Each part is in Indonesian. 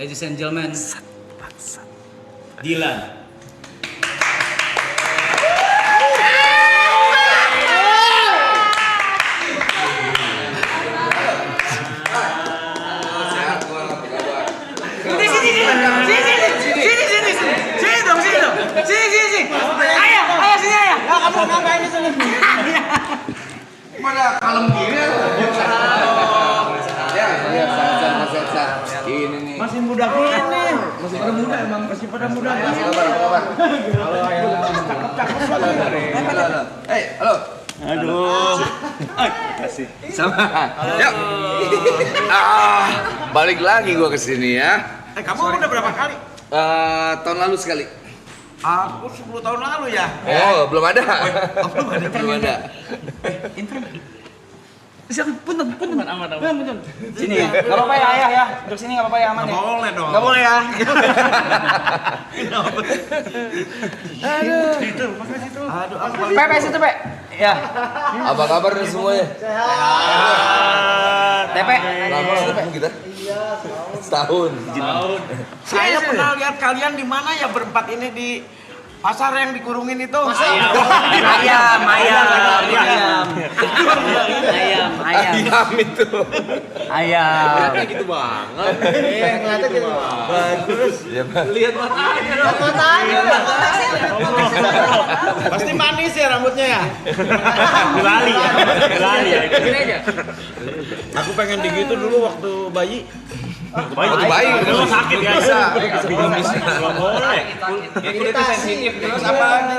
Ladies and gentlemen, Dilan. Kamu ngapain di sini? Mana kalem gini ya? Ini nih. Masih muda gini. Masih pada muda emang. Masih pada muda Apa gini. kabar? Halo ya. Cakep-cakep banget. Halo. Aduh. Kasih. Sama. Yuk. Balik lagi gua kesini ya. Kamu udah berapa kali? Tahun lalu sekali. Aku 10 tahun lalu ya. Oh, belum ada. Belum ada. silakan punten. Aman. Sini ya. Enggak apa-apa ya ayah ya. Duduk sini enggak apa-apa ya aman ya. Nggak boleh dong. Enggak boleh ya. Aduh, aku Pe situ, Pe. Ya. Apa kabar nih semuanya? Tepe. Lama ketemu kita? Setahun. Saya pernah lihat kalian di mana ya berempat ini di pasar yang dikurungin itu. Ayam. Ayam itu. Ayam. Gitu banget. Ngeliatnya gitu. Bagus. Ya, Pak. Lihat matanya dong. Matanya. Pasti manis ya rambutnya ya. Gelali ya. Gini aja. Aku pengen digitu dulu waktu bayi. Waktu bayi Lu sakit ya? Belum bisa. Enggak boleh. Kulitnya sensitif. Terus apa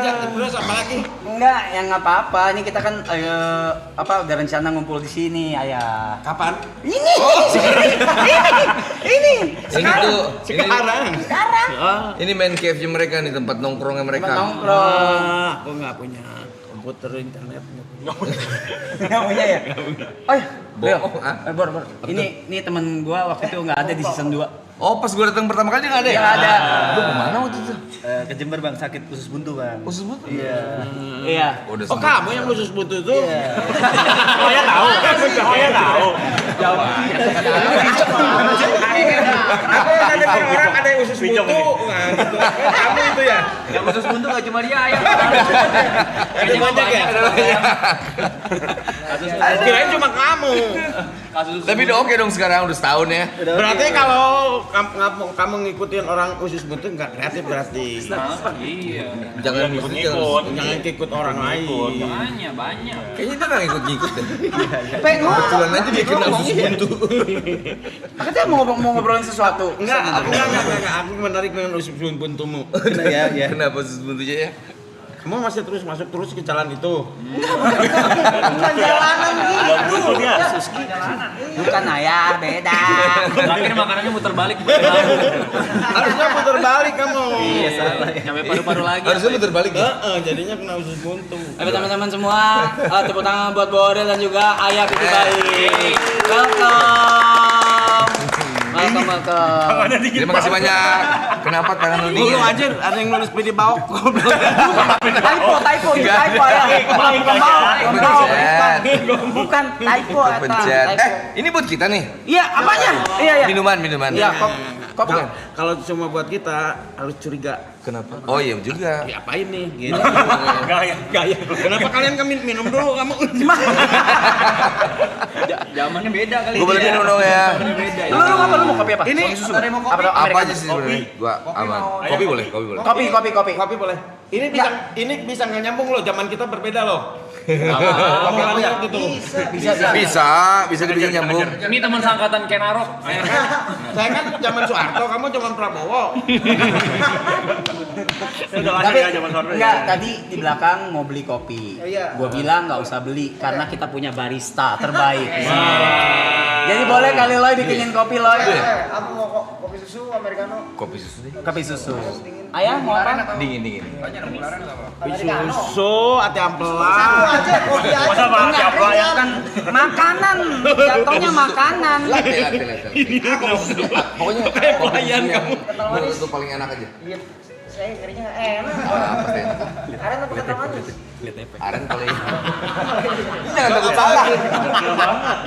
lagi? Enggak, yang nggak apa-apa. Ini kita kan udah rencana ngumpul di sini, ayah. Kapan? Ini. Ini tuh. Sekarang. Ini main cave-nya mereka nih, tempat nongkrongnya mereka. Nongkrong. Aku nggak punya komputer internet. Nggak punya ya? Oh ya, Bel. Bor. Ini teman gua waktu itu nggak ada di season 2. Oh, pas gua datang pertama kali dia nggak ada ya? Nggak ada. Lu kemana waktu itu? Ke Jember bang, sakit usus buntu bang. Usus buntu? Iya. Udah Oh, kamu yang khusus butuh itu? Saya tahu. Aku yang ada orang ada yang khusus butuh. Nah, gitu. Kamu itu ya? Yang usus buntu nggak cuma dia, ayah. Ada banyak ya? Kirain cuma kamu. Tapi udah oke dong sekarang, udah setahun ya. Berarti kalau kamu ngikutin orang khusus butuh nggak kreatif berarti. Iya. Jangan ngikut. Jangan ikut orang lain. Banyak. Kayaknya dia nggak ngikut deh. Pengen Kebetulan aja dia kenal usus buntu. Katanya mau ngobrolin sesuatu. Enggak. Aku menarik dengan usus buntumu. Kenapa usus buntunya ya? Kamu masih terus masuk terus ke jalan itu. Bukan jalanan gitu. Itu dia. Bukan ayah, beda. Terakhir makanannya muter balik. Harusnya putar balik kamu. Iya, salah. Nyampe paru-paru lagi. Harusnya muter balik ya? Jadinya kena usus buntu. Oke teman-teman semua, tepuk tangan buat Borel dan juga Ayah Pipi Baik. Welcome. Terima kasih banyak. Kenapa tangan lu Dulu dingin? aja ada yang nulis pilih bawok. Typo ya. Bukan typo eta. Pencet. Ini buat kita nih. Iya, apanya? Iya. Minuman. Iya, kopi. Kalau cuma buat kita harus curiga. Kenapa? Oh iya juga. Diapain nih? Gitu. Gaya. Kenapa kalian minum dulu kamu? Zamannya beda kali. Gue boleh minum dong ya. Lu apa? Lu mau kopi apa? Ini Mau kopi? Apa aja sih sebenarnya? Gua aman. Kopi boleh. Kopi boleh. Ini bisa nggak nyambung loh. Zaman kita berbeda loh. Kopi ya? Gitu. Bisa dibikin nyambung. Ini teman sangkatan Kenarok. Saya kan zaman Soeharto, kamu zaman Prabowo. Tapi enggak, tadi di belakang mau beli kopi. Iya. Gua bilang nggak usah beli karena kita punya barista terbaik. Jadi boleh kali Loy bikinin kopi Loy. Aku mau kopi susu americano. Kopi susu deh. Kopi susu. Ayah mau apa? Dingin. Susu, ati ampela. Aja kopi aja. Masa malah Enggak, siapa ya? kan makanan. Jatuhnya makanan. Latte. Pokoknya kopi susu yang menurut lu paling enak aja. Saya ngerinya nggak enak. Apa sih? Aren apa kata manis? Aren kali. Jangan takut salah.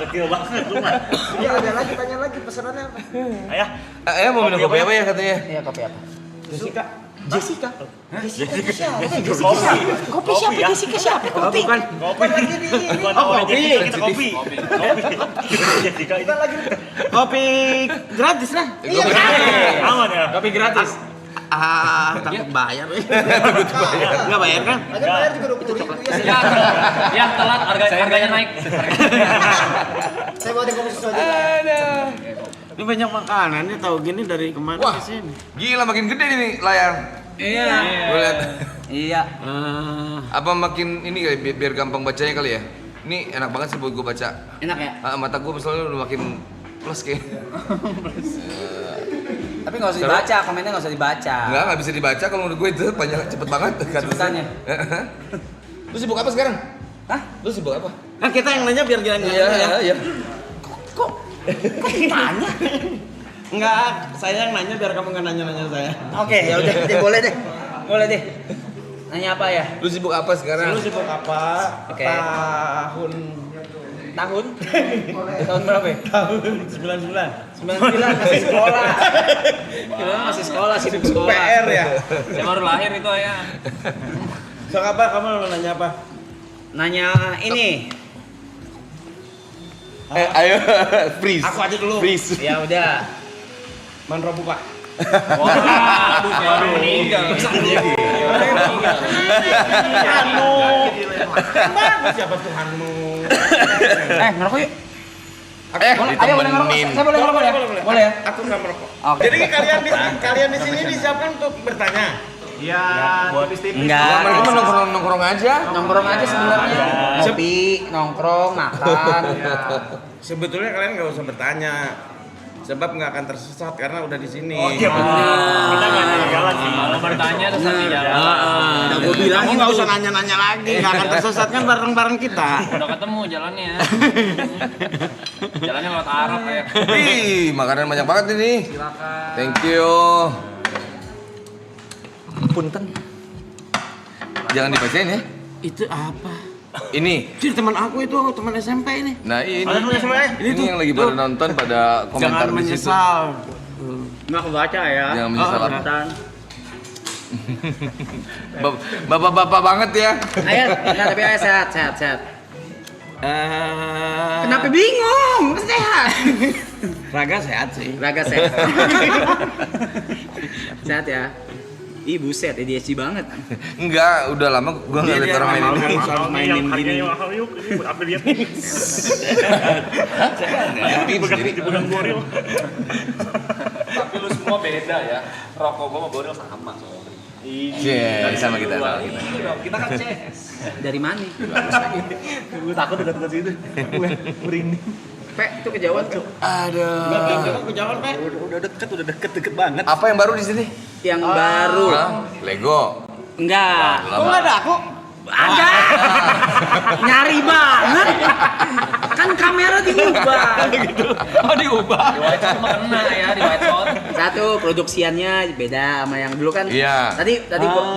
Kecil banget lu mah. Iya ada lagi, tanya lagi pesanannya apa? Ayah, Ayah mau minum kopi apa ya katanya? Iya, kopi apa? Jessica. Jessica. Jessica siapa? Kopi siapa? Jessica siapa? Kopi. Bukan. Bukan lagi di ini. kopi. Kita kopi. Jessica ini. Bukan lagi. Kopi gratis lah. Iya. Aman ya. Kopi gratis. Takut bayar. Enggak bayar kan? Aja bayar juga 20.000 ya. Yang telat harganya naik. Saya bawa di kopi susu aja. Ini banyak makanannya tahu gini dari kemarin Wah, ke sini. gila makin gede nih layar. Iya. Gue lihat. Iya. Apa makin ini kali biar gampang bacanya kali ya? Ini enak banget sih buat gue baca. Enak ya? Mata gue misalnya udah makin plus kayak. Tapi nggak usah dibaca, komennya nggak usah dibaca. Nggak bisa dibaca kalau menurut gue itu panjang cepet banget. Cepetannya. Lu sibuk apa sekarang? Hah? Lu sibuk apa? Kan kita yang nanya biar jalan Iya. Kok ditanya? Enggak, saya yang nanya biar kamu nggak nanya-nanya saya. Oke, ya udah deh, boleh deh. Boleh deh. Nanya apa ya? Lu sibuk apa sekarang? Lu sibuk apa? Oke. Tahun Tahun berapa ya? tahun 99. 99 masih sekolah. Kita masih sekolah, sibuk sekolah. PR ya. Saya baru lahir itu ayah. So apa? Kamu mau nanya apa? Nanya ini. Ayo, freeze. Aku aja dulu. Freeze. Ya udah. Manro buka. Wah, aduh, meninggal. Anu. Bagus siapa Tuhanmu? Ngerokok yuk. Boleh, Ayo boleh ngerokok. Saya boleh ngerokok ya? Boleh ya? Aku nggak merokok. Oke. Jadi kalian di sini disiapkan untuk bertanya. Iya, tipis-tipis. Enggak. Mereka mah nongkrong aja. Nongkrong aja sebenarnya. Ngopi, nongkrong, makan. Sebetulnya kalian nggak usah bertanya. Sebab nggak akan tersesat karena udah di sini. Oh iya benar. Kita nggak ada jalan sih. Mau bertanya terus nanti jalan. Udah gue Kamu bilangin nggak tuh. usah nanya-nanya lagi, nggak akan tersesat kan bareng-bareng kita. Udah ketemu jalannya. Jalannya lewat Arab ya. Wih, makanan banyak banget ini. Silakan. Thank you. Punten. Jangan dibacain ya. Itu apa? Ini. Jadi teman aku itu teman SMP ini. Nah, ini. Ada teman SMP? Ini yang lagi pada nonton pada komentar Jangan di situ. menyesal. Nggak kebaca ya. Jangan menyesal. Kelihatan. Bapak-bapak banget ya. Ayo, enggak tapi ayo sehat. Kenapa bingung? Sehat. Raga sehat sih. Raga sehat. Sehat ya. Ih buset, ADHD banget. Enggak, udah lama gua enggak lihat orang main ini. Harus mainin gini. mahal yuk. Ini buat apa lihat? Tim sendiri. Dipegang Boril. Tapi lu semua beda ya. Rokok gua sama Boril sama. Iya, sama kita. Kita kan CS. Dari mana? Gue takut dekat-dekat situ. Merinding. Pe, itu kejauhan tuh. Aduh. Kejauhan, Pak. Udah deket banget. Apa yang baru di sini? Yang baru. Hah? Lego. Enggak. Kok nggak ada aku? Ada. Nyari banget. Kan kamera diubah. Oh diubah. Di white shot mah kena ya di white shot. Satu produksiannya beda sama yang dulu kan. Iya. Tadi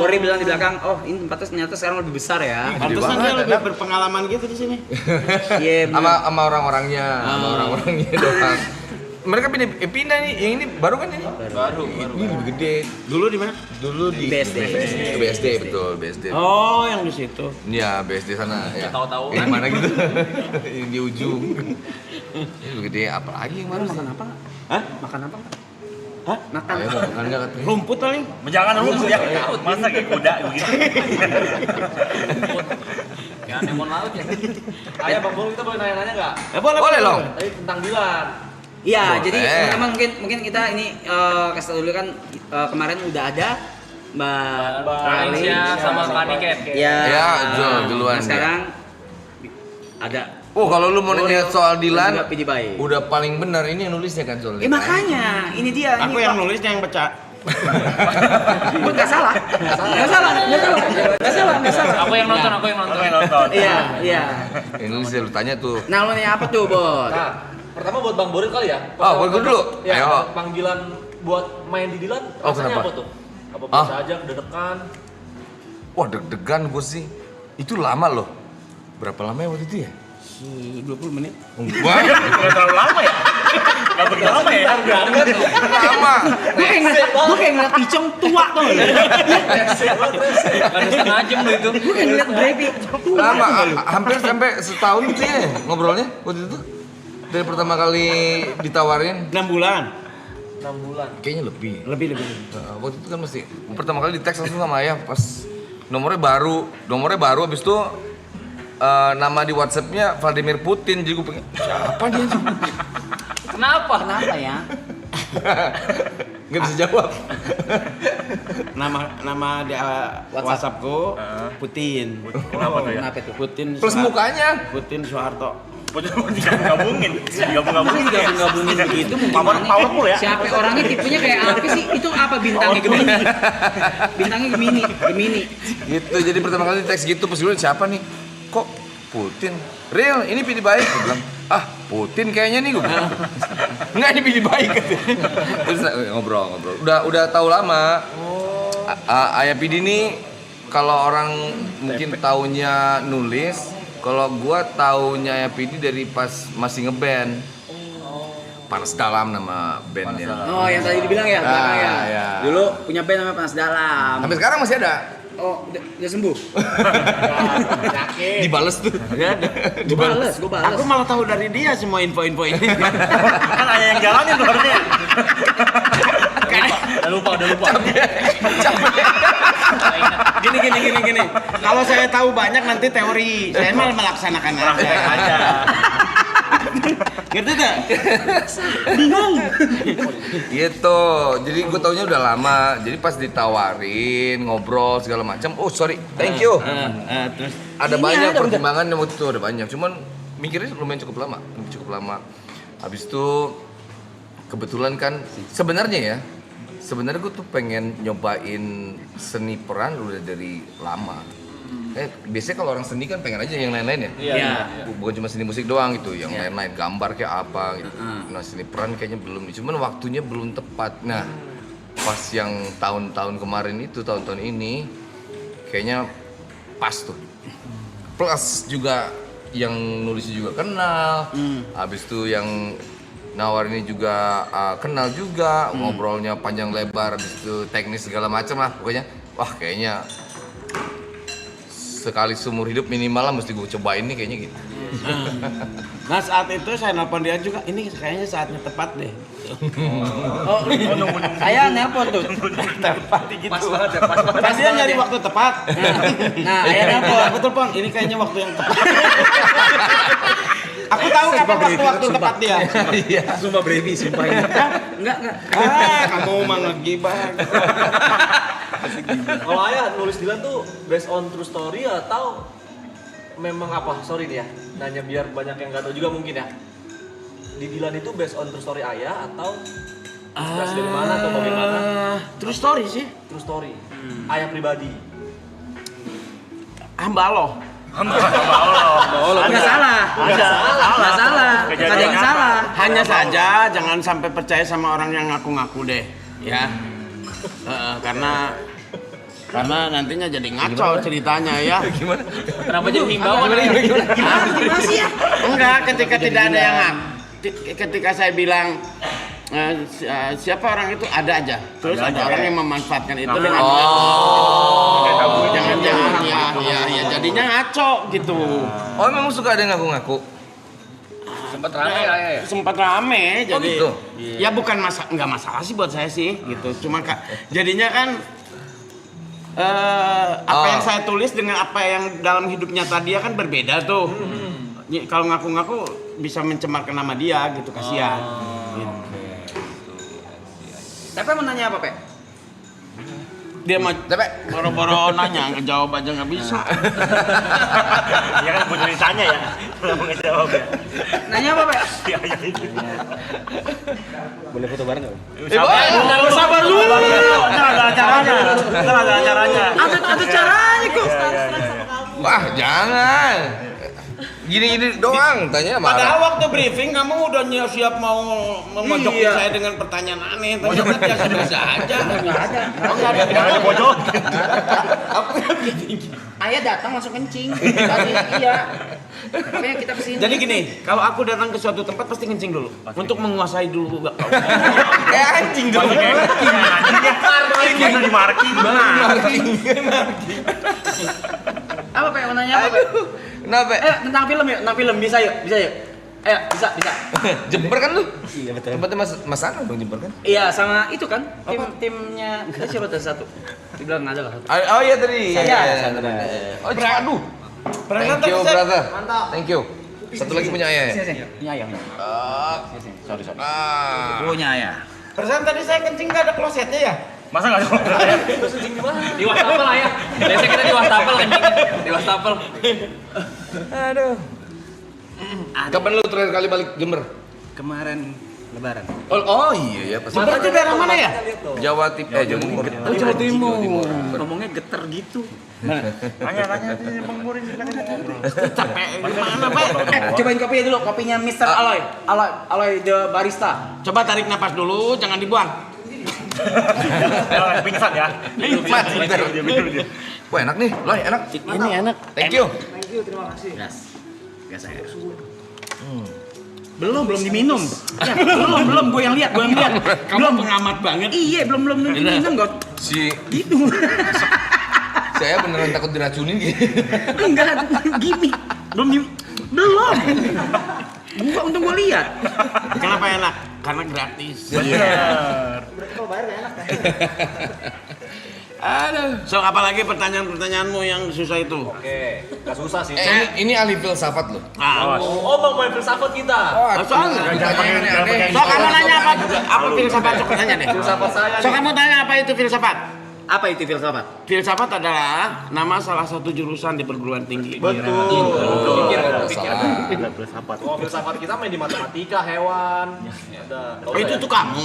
Bori bilang di belakang, "Oh, ini tempatnya ternyata sekarang lebih besar ya." Pantesan dia lebih berpengalaman gitu di sini. Iya, bener. Sama orang-orangnya, doang. Mereka pindah nih, yang ini baru kan ini? Baru. Ini lebih gede. Dulu di mana? Dulu di BSD. Ke BSD betul, BSD. Oh, yang di situ. Iya, BSD sana ya. Tahu-tahu Yang kan. mana gitu? Yang di ujung. Ini lebih gede, apa lagi yang baru? Makan apa? Hah? Makan apa? Hah? Makan. Ayo mau makan enggak katanya? Rumput paling. Jangan rumput ya. Masa kayak kuda begitu. Ya anemon laut ya. Ayah Bang Bol kita boleh nanya-nanya enggak? Boleh loh. Tadi tentang Dilan. Iya, Boleh. jadi teman-teman mungkin kita ini kasih tau dulu kan kemarin udah ada Mbak Valencia sama Kaniket. Ya. Ya, Jol duluan Nah, dia. sekarang ada. Oh, kalau lu mau nanya soal Dilan, juga Pidi Bayi. udah paling benar ini yang nulisnya kan soalnya. Makanya, ini dia. Aku ini, yang Pak. nulisnya yang pecah. Nggak salah. Aku yang nonton. Iya. Yang nulisnya lu tanya tuh. Nah, lo nanya apa tuh, Bot? Nah, pertama buat Bang Boril kali ya. Oh, buat gue dulu. Ya, Ayo. panggilan buat main di Dilan, Oh, rasanya kenapa? apa tuh? Apa biasa aja kededekan? Wah deg-degan gue sih. Itu lama loh. Berapa lama ya waktu itu ya? 20 menit. Wah, Nggak terlalu lama ya? Nggak begitu lama ya? lama. Gue kayak ngeliat Picong tua tuh. Ada setengah jam loh itu. Gue kayak ngeliat Brevi tua. Lama, hampir sampai setahun gitu ya ngobrolnya waktu itu. Dari pertama kali ditawarin, 6 bulan. 6 bulan. kayaknya lebih. Lebih. Waktu itu kan masih pertama kali di teks langsung sama ayah pas nomornya baru habis itu nama di WhatsApp-nya Vladimir Putin, jadi gue pengen siapa dia? Kenapa? Kenapa ya? Nggak bisa jawab. Nama di WhatsAppku Putin. Kenapa tuh ya? Kenapa tuh? Putin. Plus mukanya. Putin Soeharto. Digabungin. Gabungin begitu mungkin Powerful ya? Siapa orangnya tipenya kayak apa sih? Itu apa bintangnya Gemini? Bintangnya Gemini. Gitu, jadi pertama kali di teks gitu, pas gue siapa nih? Kok Putin? Real, ini pilih baik. Gue bilang, Putin kayaknya nih gue bilang. Enggak, ini pilih baik. Terus ngobrol. Udah tahu lama. Ayah Pidi nih, kalau orang mungkin taunya nulis, kalau gua taunya Ayah Pidi dari pas masih ngeband. Panas Dalam nama bandnya. Oh, yang tadi dibilang ya, belakang ya. Ya. Dulu punya band namanya Panas Dalam. Sampai sekarang masih ada. Oh, udah sembuh. Dibales tuh. Gue bales. Aku malah tahu dari dia semua info-info ini. Kan ayah yang jalanin tuh harusnya. Udah lupa. Gini. Kalau saya tahu banyak nanti teori, saya malah melaksanakan aja. Ngerti gak? Bingung. Gitu. Jadi gue taunya udah lama. Jadi pas ditawarin ngobrol segala macam. Oh sorry, thank you. Terus Ada Ini banyak ada, pertimbangan yang waktu itu ada banyak. Cuman mikirnya lumayan cukup lama. Habis itu kebetulan kan sebenarnya gue tuh pengen nyobain seni peran udah dari lama. Biasanya kalau orang seni kan pengen aja yang lain-lain ya. Iya. Bukan cuma seni musik doang gitu, yang lain-lain gambar kayak apa gitu. Nah seni peran kayaknya belum, cuman waktunya belum tepat. Nah pas yang tahun-tahun kemarin itu, tahun-tahun ini kayaknya pas tuh. Plus juga yang nulisnya juga kenal, habis itu yang nawarin ini juga kenal juga, ngobrolnya panjang lebar, habis itu teknis segala macam lah pokoknya. Wah kayaknya sekali seumur hidup minimal lah mesti gue cobain nih kayaknya gitu. Nah saat itu saya nelpon dia juga, ini kayaknya saatnya tepat deh. Oh, saya nelpon tuh. Tepat gitu. Pas banget ya, Pas dia nyari waktu tepat. Nah, ayah nelpon. Aku telepon, ini kayaknya waktu yang tepat. Aku tahu kapan waktu tepat dia. Iya. Sumpah Brevi, sumpah ini. Enggak. Kamu mah ngegibah. Kalau ayah nulis Dilan tuh based on true story atau memang apa? Sorry nih ya, nanya biar banyak yang nggak tahu juga mungkin ya. Di Dilan itu based on true story ayah atau inspirasi dari mana atau bagaimana? True story sih. True story. Ayah pribadi. Hamba Allah. Enggak salah. Enggak salah. Enggak ada yang salah. Hanya saja jangan sampai percaya sama orang yang ngaku-ngaku deh, ya. Karena nantinya jadi ngaco ceritanya ya. Gimana? Kenapa jadi himbauan? Gimana sih ya? Enggak, ketika tidak ada yang ketika saya bilang siapa orang itu ada aja. Terus ada orang yang memanfaatkan itu dengan jangan-jangan ya jadinya ngaco gitu. Oh memang suka ada yang ngaku-ngaku? Sempat rame ayah ya? Sempat rame jadi gitu? ya bukan nggak masalah sih buat saya sih gitu. Cuma jadinya kan apa yang saya tulis dengan apa yang dalam hidup nyata dia kan berbeda tuh. Kalau ngaku-ngaku bisa mencemarkan nama dia gitu, kasihan. Gitu. Tapi mau nanya apa, Pe? Dia mah boro-boro nanya, ngejawab aja nggak bisa. Iya kan butuh ditanya ya, kenapa nggak jawab ya? Nanya apa, Pe? Iya itu. Boleh foto bareng enggak? Sabar dulu. Ada acaranya. Ada caranya kok. Wah jangan. Gini-gini doang, tanya Padahal marah. waktu briefing kamu udah siap mau memojokin Iya. saya dengan pertanyaan aneh. Ternyata biasa-biasa aja. Enggak ada. Tidak ada pojok. Ayah datang langsung kencing. Tadi iya. Makanya kita kesini. Jadi gini, kalau aku datang ke suatu tempat pasti kencing dulu. Untuk menguasai dulu. Anjing dong. Bisa di marking. Apa Pak? Mau nanya apa Pak? Kenapa? Tentang film yuk, tentang film bisa yuk. Ayo, bisa. Jember kan lu? Iya betul. Tempatnya Mas Anang dong Jember kan? Iya, sama itu kan timnya siapa tuh satu? Dibilang ada lah satu. Oh iya tadi. Saya. Oh aduh. Thank you brother. Thank you. Satu lagi punya ayah ya? Ini ayam. Sorry. Ah. Punya ayah. Perasaan tadi saya kencing nggak ada klosetnya ya? Masa nggak ada? Terus kencing di mana? Di wastafel lah ya. Biasanya kita di wastafel kencing. Di wastafel. Aduh. Kapan lu terakhir kali balik Jember? Kemarin Lebaran. Oh iya ya pas. Jember itu daerah mana ya? Jawa Timur. Jawa Timur. Oh, Jawa Timur. Ngomongnya geter gitu. Tanya Bang Murin Capek gimana Pak? Cobain kopinya dulu, kopinya Mr. Aloy the barista. Coba tarik napas dulu, jangan dibuang. Pingsan ya. Nikmat. Wah enak nih, Loy enak. Ini enak. Thank you. Gas saya. Belum diminum. Ya, belum gue yang lihat. Kamu pengamat banget. Iya, belum diminum kok. Si Gitu. saya beneran takut diracunin gitu. Enggak, gimmick. Belum. Gua untung gua lihat. Kenapa enak? Karena gratis. Kalau bayar nggak enak kan? Aduh. So, apalagi pertanyaan-pertanyaanmu yang susah itu? Oke, nggak susah sih. Ini ahli filsafat loh. Oh, Bang main filsafat kita. Soalnya Pertanyaan aneh. So, kamu nanya apa? Apa filsafat? So, tanya deh. Filsafat saya. So, kamu tanya apa itu filsafat? Apa itu filsafat? Filsafat adalah nama salah satu jurusan di perguruan tinggi. Betul. Pikir. Salah. Oh, filsafat kita main di matematika, hewan. Ada. Itu tuh kamu.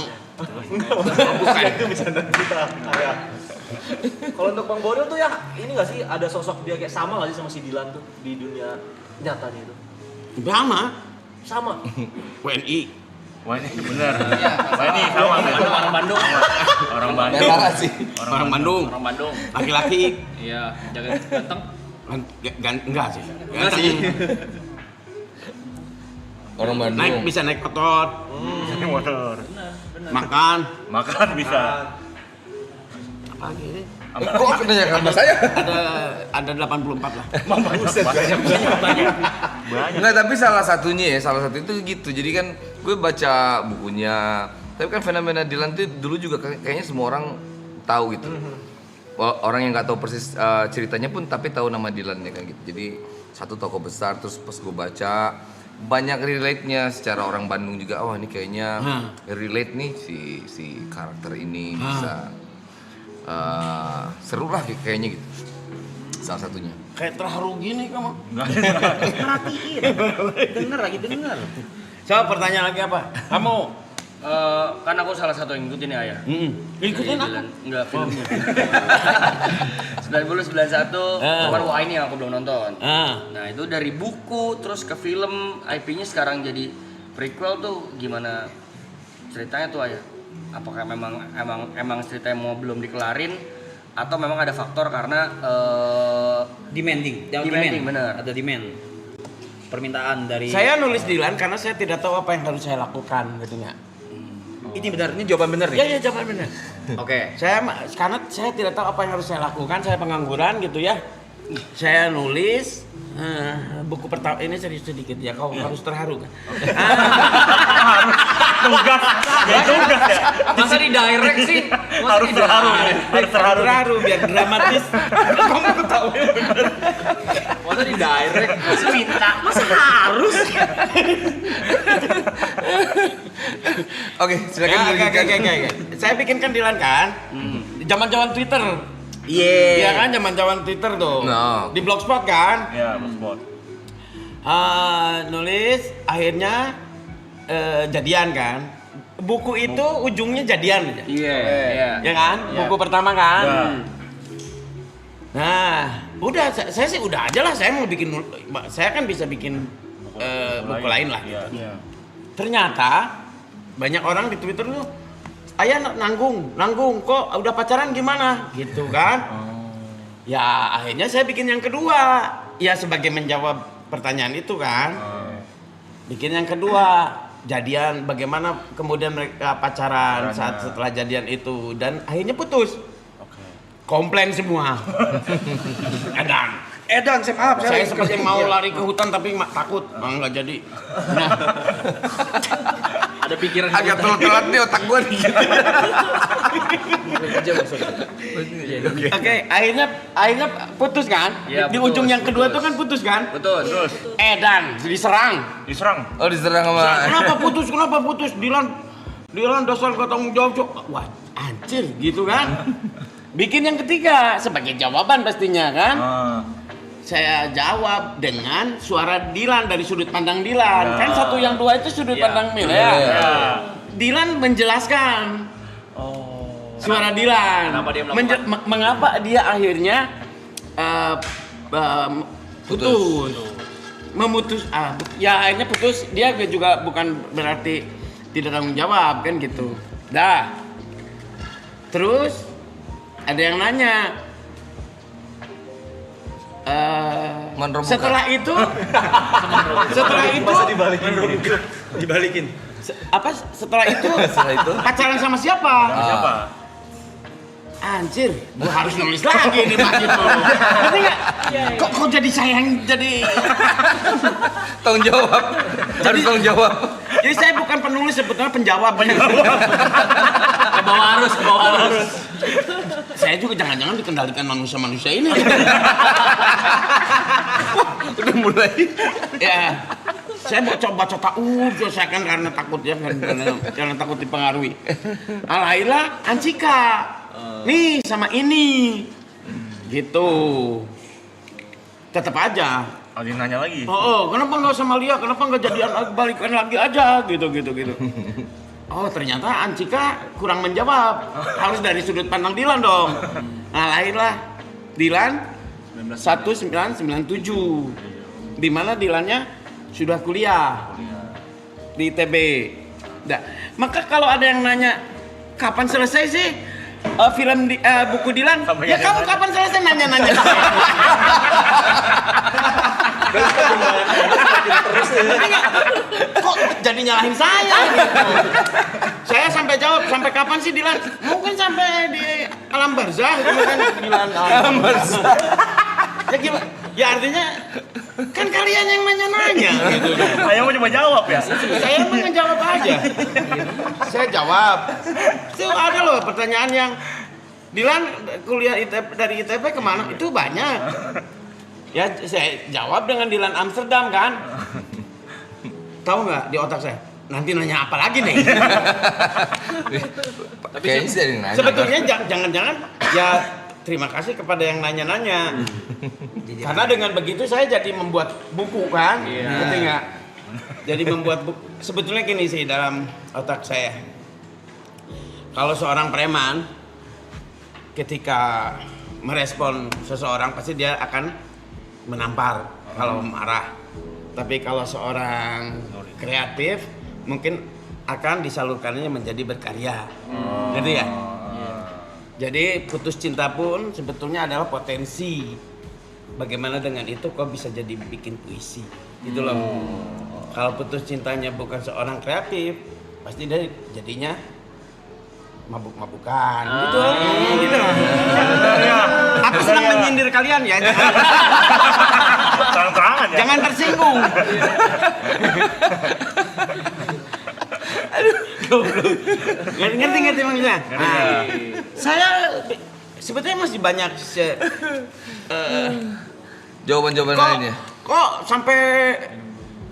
Bukan itu bercanda kita. Ya. Kalau untuk Bang Boril tuh ya ini nggak sih ada sosok dia kayak sama nggak sih sama si Dilan tuh di dunia nyatanya itu? Sama. Sama. WNI. Wah ini bener. Wah ini sama. Orang Bandung. Orang Bandung. Merah sih. Orang Bandung. Orang Bandung. Laki-laki. Iya, jangan ganteng. Enggak sih. Enggak sih. Orang Bandung. Bisa naik motor, Ini motor. makan. Makan bisa. Apa lagi? Kok menanyakan sama saya? Ada 84 lah. Banyak. Enggak, tapi salah satu itu gitu. Jadi kan gue baca bukunya. Tapi kan fenomena Dilan tuh dulu juga kayaknya semua orang tahu gitu. Orang yang nggak tahu persis ceritanya pun tapi tahu nama Dilan ya kan gitu. Jadi satu tokoh besar, terus pas gue baca banyak relate-nya secara orang Bandung juga. Oh ini kayaknya relate nih si karakter ini bisa seru lah kayaknya gitu. Salah satunya. Kayak terharu gini kamu. Perhatiin. Denger. So, pertanyaan lagi apa? Kamu Kan aku salah satu yang ngikutin ya ayah. ikutin aku. Enggak filmnya. 9091 baru wah ini yang aku belum nonton. Nah itu dari buku terus ke film, IP-nya sekarang jadi prequel tuh gimana ceritanya tuh ayah? Apakah memang ceritanya mau belum dikelarin atau memang ada faktor karena Demanding, bener. Ada demand. Permintaan dari. Saya nulis Dilan karena saya tidak tahu apa yang harus saya lakukan gitu ya. Ini benar, ini jawaban benar Ya nih. jawaban benar. Oke. Karena saya tidak tahu apa yang harus saya lakukan, saya pengangguran gitu ya. Saya nulis buku pertama ini serius sedikit ya, kau harus terharu kan. Tugas ya. Masa di direct sih? Harus terharu. Harus terharu. Terharu biar dramatis. Kamu tahu ya benar. Masa di direct? Masa minta, masa harus. Oke, silakan dilanjutkan. Oke. Saya bikinkan Dilan kan. Zaman-zaman Twitter. Iya. Iya kan zaman-zaman Twitter tuh. No. Di Blogspot kan. Ya, Blogspot. Nulis akhirnya jadian kan. Buku itu ujungnya jadian aja. Iya. Ya kan? Buku pertama kan. Ya. Nah, Udah, saya sih udah aja lah. Saya mau bikin, saya kan bisa bikin buku lain lah. Iya. Ternyata banyak orang di Twitter tuh, ayah nanggung, kok udah pacaran gimana? Gitu kan? Ya akhirnya saya bikin yang kedua. Ya sebagai menjawab pertanyaan itu kan. Bikin yang kedua, jadian bagaimana kemudian mereka pacaran setelah jadian itu dan akhirnya putus. Komplain semua. Edan, saya seperti mau lari ke hutan tapi takut, nggak jadi. Nah, Ada pikiran Agak telat nih otak gua nih. Oke, akhirnya putus kan? Iya, Di putus, ujung yang kedua putus. tuh kan putus kan? Betul. Edan diserang. Oh diserang sama. Kenapa putus? Dilan dasar gak tanggung jawab. Wah, anjir gitu kan? Bikin yang ketiga sebagai jawaban pastinya kan? Saya jawab dengan suara Dilan dari sudut pandang Dilan. Kan satu yang dua itu sudut pandang Mil ya. Dilan menjelaskan. Suara Dilan. Kenapa dia melakukan? Mengapa dia akhirnya putus. Ya akhirnya putus. Dia juga bukan berarti tidak tanggung jawab kan gitu. Dah. Terus ada yang nanya. Setelah itu masa dibalikin. Setelah itu pacaran sama siapa? Anjir, gua harus nulis lagi nih Pak Gitu. Ngerti nggak? Kok jadi saya yang jadi Tanggung jawab. Harus tanggung jawab. jadi saya bukan penulis sebetulnya penjawab. Ke bawah arus. Saya juga jangan-jangan dikendalikan manusia-manusia ini. Udah mulai. Ya, saya mau coba saya kan karena takut ya, karena takut dipengaruhi. Alhamdulillah, Ancika, nih sama ini, gitu. Tetap aja. Ada yang nanya lagi. Kenapa nggak sama Lia? Kenapa nggak jadian balikan lagi aja? Gitu. Oh ternyata Ancika kurang menjawab. Harus dari sudut pandang Dilan dong. Nah lahirlah Dilan 1997. Di mana Dilannya sudah kuliah di ITB. Nah, maka kalau ada yang nanya kapan selesai sih buku Dilan? Ya kamu kapan selesai nanya-nanya? Kok jadi nyalahin saya gitu. Saya sampai jawab, sampai kapan sih Dilan? Mungkin sampai di alam barzah gitu kan Dilan. Alam barzah. Ya gimana? Ya artinya kan kalian yang nanya-nanya gitu. Saya mau coba jawab ya. Saya mau ngejawab aja. Saya jawab. Itu ada loh pertanyaan yang Dilan kuliah dari ITB kemana? Itu banyak. Ya saya jawab dengan Dilan Amsterdam kan. Tahu nggak di otak saya? Nanti nanya apa lagi nih? Kayaknya sih ada yang nanya. Sebetulnya jangan-jangan ya terima kasih kepada yang nanya-nanya. Karena dengan begitu saya jadi membuat buku kan, ngerti nggak? Jadi membuat buku. Sebetulnya gini sih dalam otak saya. Kalau seorang preman ketika merespon seseorang pasti dia akan menampar kalau marah. Tapi kalau seorang kreatif mungkin akan disalurkannya menjadi berkarya. Gitu ya? Jadi putus cinta pun sebetulnya adalah potensi. Bagaimana dengan itu kok bisa jadi bikin puisi. Gitu loh. Kalau putus cintanya bukan seorang kreatif, pasti dia jadinya mabuk-mabukan. Gitu. Gitu loh. Aku senang menyindir kalian ya. Terang-terangan ya. Jangan tersinggung. Ngerti maksudnya? Nah, saya sebetulnya masih banyak Jawaban-jawaban lainnya. Kok sampai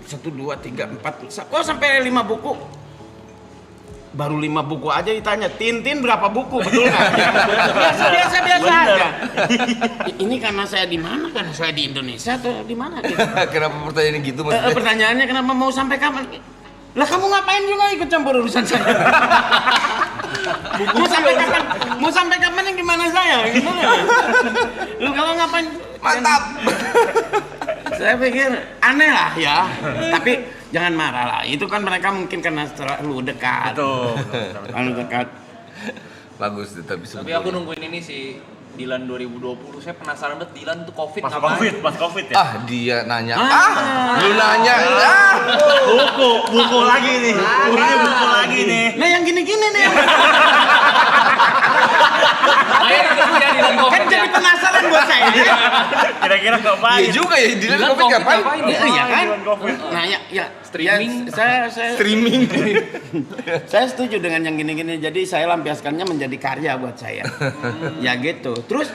1, 2, 3, 4, kok sampai 5 buku? Baru 5 buku aja ditanya, Tintin berapa buku, betul nggak? Biasa aja. Ini karena saya di mana? Karena saya di Indonesia atau di mana? Gitu. Kenapa pertanyaannya gitu maksudnya? Pertanyaannya kenapa mau sampai kapan? Lah kamu ngapain juga ikut campur urusan saya? Mau sampai kapan yang gimana saya? Gimana? Lu kalau ngapain? Mantap. Saya pikir aneh lah ya. Tapi jangan marah lah. Itu kan mereka mungkin karena terlalu dekat. Betul. Terlalu dekat. Bagus tuh, tapi Tapi aku nungguin ini sih Dilan 2020. Saya penasaran banget Dilan tuh Covid Pas ngapain? Covid ya. ah dia nanya. Lu nanya. Buku lagi nih. Buku lagi nih. Nah yang gini-gini nih. Akhirnya kita punya Dilan Covid Kan jadi penasaran buat saya. Kira-kira ngapain? Iya juga ya, Dilan Dilan Covid ngapain? ngapain ya? Iya kan? Dilan Covid. Nah ya Streaming. saya Streaming. saya setuju dengan yang gini-gini. Jadi saya lampiaskannya menjadi karya buat saya. Ya gitu. Terus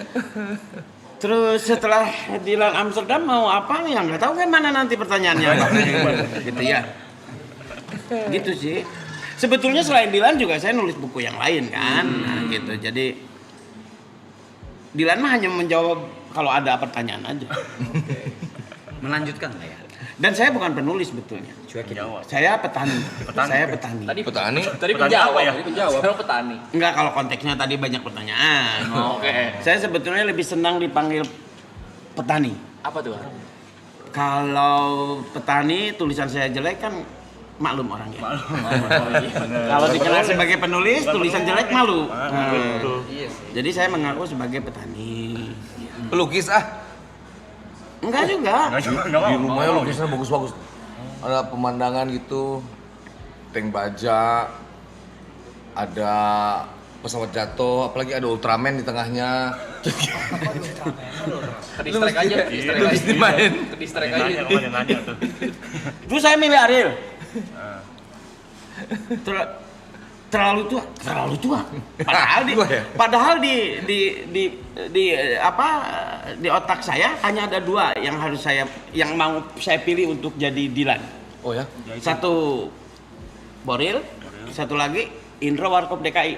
setelah Dilan Amsterdam mau apa ya nggak tahu kan mana nanti pertanyaannya gitu ya. Gitu sih. Sebetulnya selain Dilan juga saya nulis buku yang lain kan. Nah, gitu. Jadi Dilan mah hanya menjawab kalau ada pertanyaan aja. Melanjutkan lah ya. Dan saya bukan penulis sebetulnya. Jawab. Saya petani. Saya petani. Tadi Petani. Tadi Petani penjawab, apa ya? tadi penjawab. Sekarang petani. Enggak, kalau konteksnya tadi banyak pertanyaan. Oke. Saya sebetulnya lebih senang dipanggil petani. Apa tuh? Kalau petani tulisan saya jelek kan maklum orangnya. Kalau dikenal sebagai penulis tulisan jelek malu. Betul. Iya sih. Jadi saya mengaku sebagai petani. Pelukis Enggak juga. Enggak Di mau. rumahnya lukisnya bagus-bagus. Ada pemandangan gitu, tank baja, ada pesawat jatuh, apalagi ada Ultraman di tengahnya. Kedistrek aja, kedistrek Lu aja. mesti main. Kedistrek Nanya, aja. lu nanya tuh. Terus saya milih Ariel. Terlalu tua. Tua ya? Padahal di apa di otak saya hanya ada dua yang mau saya pilih untuk jadi Dilan. Oh ya? Satu Boril, satu lagi Indro Warkop DKI.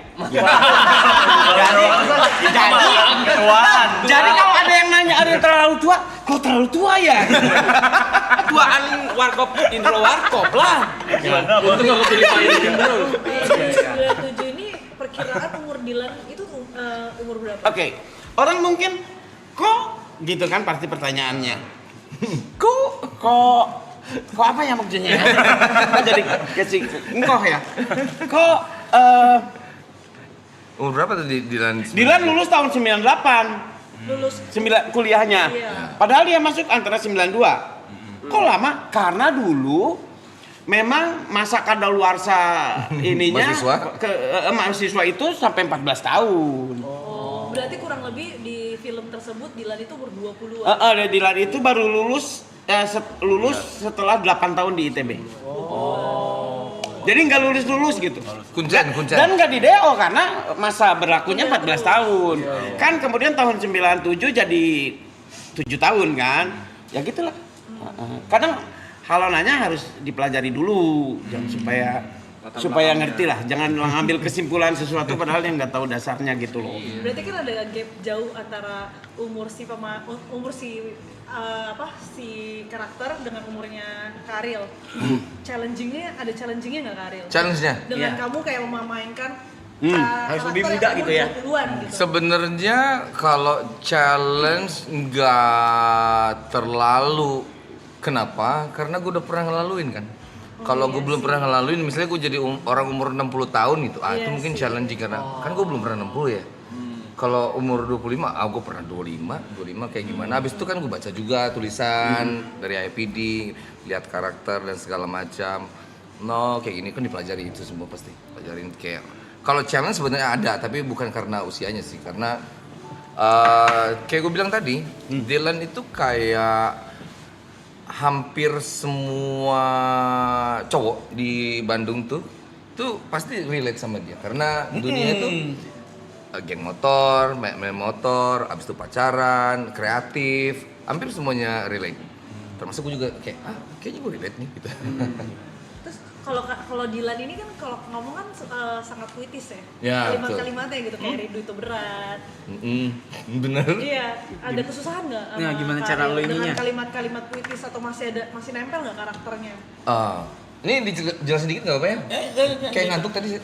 Jadi kalau ada yang nanya Ariel terlalu tua, kok terlalu tua ya? Tuaan Warkop Indro Warkop lah. Untung aku pilih Pak Indro. 97 ini perkiraan umur Dilan itu umur berapa? Oke, orang mungkin kok gitu kan pasti pertanyaannya. Kok apa ya maksudnya? Kok jadi kasih engkoh ya? Kok Umur berapa tuh Dilan? Dilan lulus tahun 98. Lulus Kuliahnya. Iya. Padahal dia masuk antara 92. Kok lama? Karena dulu memang masa kadaluarsa ininya Mahasiswa? mahasiswa itu sampai 14 tahun. Oh, berarti kurang lebih di film tersebut Dilan itu umur 20-an. Dilan itu baru lulus setelah 8 tahun di ITB. Jadi nggak lulus gitu. Kuncen. Dan nggak di DO karena masa berlakunya 14 tahun. Kan kemudian tahun 97 jadi 7 tahun kan. Ya gitulah. Kadang kalau nanya harus dipelajari dulu supaya ngerti lah. Jangan ngambil kesimpulan sesuatu padahal yang nggak tahu dasarnya gitu loh. Berarti kan ada gap jauh antara umur si karakter dengan umurnya Karil. Ada challengingnya nggak Karil? Challenge-nya? Dengan Iya. kamu kayak memainkan harus lebih karakter muda yang gitu umur ya. 20-an gitu. Sebenarnya kalau challenge nggak terlalu. Kenapa? Karena gue udah pernah ngelaluin kan. Kalau gue belum pernah ngelaluin, misalnya gue jadi orang umur 60 tahun gitu, itu mungkin challenging karena kan gue belum pernah 60 ya. Kalau umur 25, gue pernah 25 kayak gimana. Habis itu kan gue baca juga tulisan dari IPD, lihat karakter dan segala macam. Kayak gini kan dipelajari itu semua pasti. Pelajarin kayak kalau challenge sebenarnya ada, tapi bukan karena usianya sih, karena kayak gue bilang tadi, Dilan itu kayak hampir semua cowok di Bandung tuh pasti relate sama dia karena dunia itu geng motor, main motor, abis itu pacaran, kreatif, hampir semuanya relate. Termasuk gue juga kayaknya gue relate nih gitu. Terus kalau Dilan ini kan kalau ngomong kan sangat puitis ya. Ya, Kalimat-kalimatnya gitu kayak rindu itu berat. Bener. Iya, ada kesusahan nggak? Nah, gimana cara lo ininya? Dengan kalimat-kalimat puitis atau masih nempel nggak karakternya? Ini dijelasin dikit nggak apa ya? Kayak ngantuk tadi.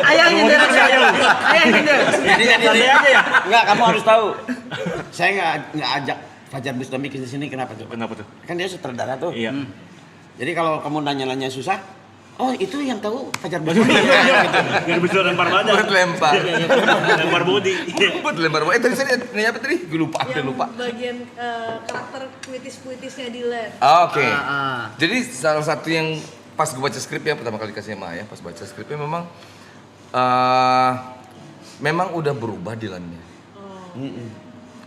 Ayah nyender. Jadi aja ya. Enggak, kamu harus tahu. Saya nggak ajak Fajar Bustami ke sini kenapa tuh? Kenapa tuh? Kan dia sutradara tuh. Iya. Jadi kalau kamu nanya-nanya susah, oh itu yang tahu Fajar Bustami. Yang bisa lempar badan. Buat lempar. Lempar body. Buat lempar. Tadi saya nanya apa tadi? Gue lupa. Yang Lupa. bagian karakter puitis-puitisnya Dylan. Oke. Jadi salah satu yang pas gue baca skrip ya pertama kali kasih sama Ayah, pas baca skripnya memang udah berubah Dylan-nya.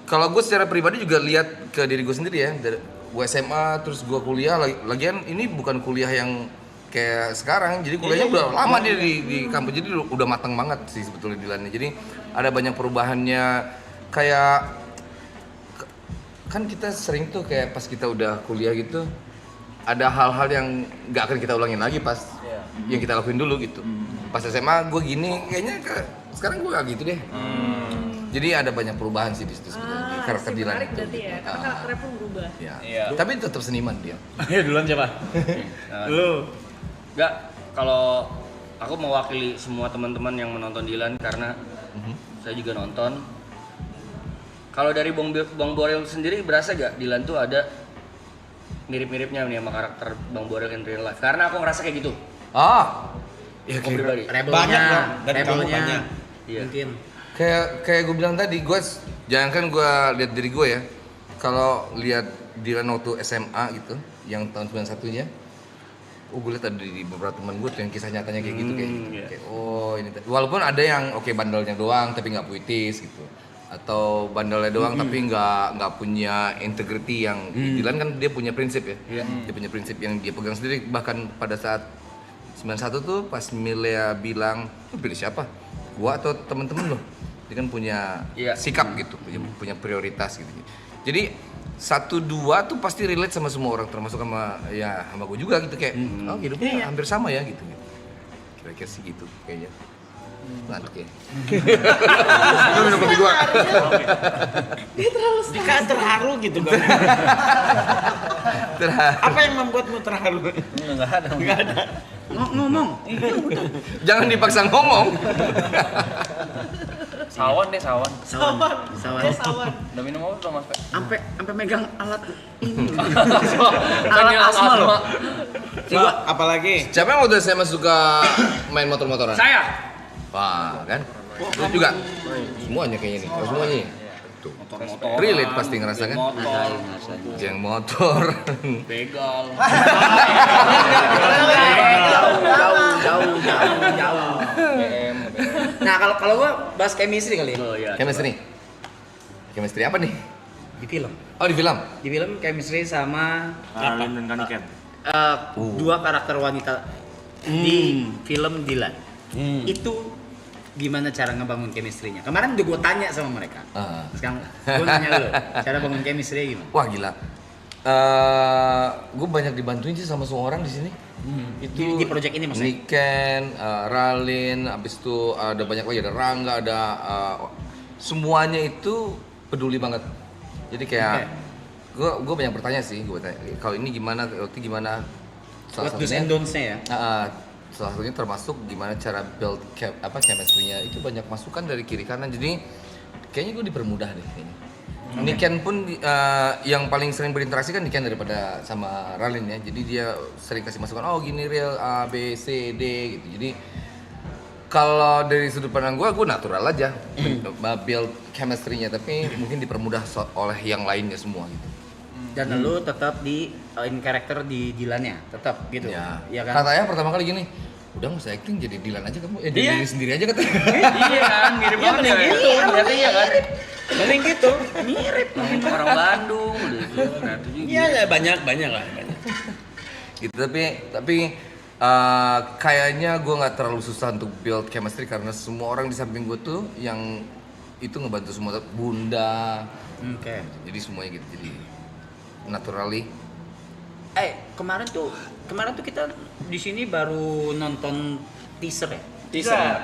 Kalau gue secara pribadi juga lihat ke diri gue sendiri ya, dari gue SMA terus gue kuliah, lagian ini bukan kuliah yang kayak sekarang, jadi kuliahnya udah lama dia di kampus, jadi udah matang banget sih sebetulnya Dylan-nya. Jadi ada banyak perubahannya, kayak kan kita sering tuh kayak pas kita udah kuliah gitu, ada hal-hal yang nggak akan kita ulangin lagi pas yang kita lakuin dulu gitu. Pas SMA gue gini, kayaknya sekarang gue gak gitu deh. Jadi ada banyak perubahan sih di situ sebenarnya karakter Dylan Menarik itu. berarti ya, karena karakternya pun berubah. Ya. Tapi tetap seniman dia. Ayo duluan siapa? Lu. Enggak, kalau aku mewakili semua teman-teman yang menonton Dylan karena saya juga nonton. Kalau dari Bang Borel sendiri berasa gak Dylan tuh ada mirip-miripnya nih sama karakter Bang Borel in real life? Karena aku ngerasa kayak gitu. Ya Aku pribadi. Banyak dong, dari kamu banyak. Iya. Mungkin. Kayak gue bilang tadi, jangan kan gue lihat diri gue ya. Kalau lihat Dylan waktu SMA gitu, yang tahun 91-nya, gue lihat ada di beberapa teman gue tuh yang kisah nyatanya kayak gitu kayak. Kayak oh ini. Walaupun ada yang oke bandelnya doang tapi nggak puitis gitu, atau bandelnya doang tapi nggak punya integrity yang Dylan kan dia punya prinsip ya. Dia punya prinsip yang dia pegang sendiri. Bahkan pada saat 91 tuh pas Milea bilang, lu pilih siapa? Gua atau temen-temen lo? Dia kan punya sikap gitu, punya prioritas gitu. Jadi 1-2 tuh pasti relate sama semua orang, termasuk sama gue juga gitu kayak, oh hidupnya hampir sama ya gitu. Kira-kira sih gitu kayaknya. Ngantuk ya. Lu minum kopi gua. Dia terharu gitu kan. Apa yang membuatmu terharu? Enggak ada. Ngomong. Jangan dipaksa ngomong. Sawan. Udah minum apa belum Mas? Sampai megang alat ini. Alat asma loh. Coba apalagi? Siapa yang waktu SMA suka main motor-motoran? Saya. Wah, kan? Lu juga? Semuanya kayaknya nih, semuanya nih. Tuh. Relate pasti ngerasakan? Geng motor. Begal. Jauh. Nah, kalau gua bahas chemistry kali ya. Oh iya. Chemistry apa nih? Di film. Oh, di film? Di film chemistry sama Arlin dan Kaniken. dua karakter wanita di film Dylan. Itu gimana cara ngebangun chemistry-nya? Kemarin udah gue tanya sama mereka. Sekarang gue nanya lu, cara bangun chemistry gimana? Wah, gila. Gue banyak dibantuin sih sama semua orang di sini. Itu di project ini maksudnya? Niken, Ralin, abis itu ada banyak lagi, ada Rangga, ada semuanya itu peduli banget. Jadi kayak gue banyak bertanya sih, gue tanya kalau ini gimana, kalau itu gimana. Salah What do's and don'ts-nya ya? Salah satunya termasuk gimana cara build chemistry-nya, itu banyak masukan dari kiri kanan, jadi kayaknya gue dipermudah deh kayaknya. Niken pun yang paling sering berinteraksi kan Niken daripada sama Ralin ya, jadi dia sering kasih masukan, oh gini real A, B, C, D gitu. Jadi kalau dari sudut pandang gue natural aja build chemistry-nya, tapi mungkin dipermudah oleh yang lainnya semua gitu. Dan lu tetap di in character di Dylan-nya, tetap gitu. Ya, kan? Katanya pertama kali gini, udah nggak usah acting, jadi Dylan aja kamu, jadi diri sendiri aja katanya. Iya kan, mirip banget ya. Ternyata iya kan. Paling gitu, mirip. Orang Bandung gitu. Iya, banyak lah. Gitu, tapi kayaknya gue nggak terlalu susah untuk build chemistry karena semua orang di samping gue tuh yang itu ngebantu semua, Bunda. Oke. Jadi semuanya gitu, jadi naturally. Kemarin tuh kita di sini baru nonton teaser ya?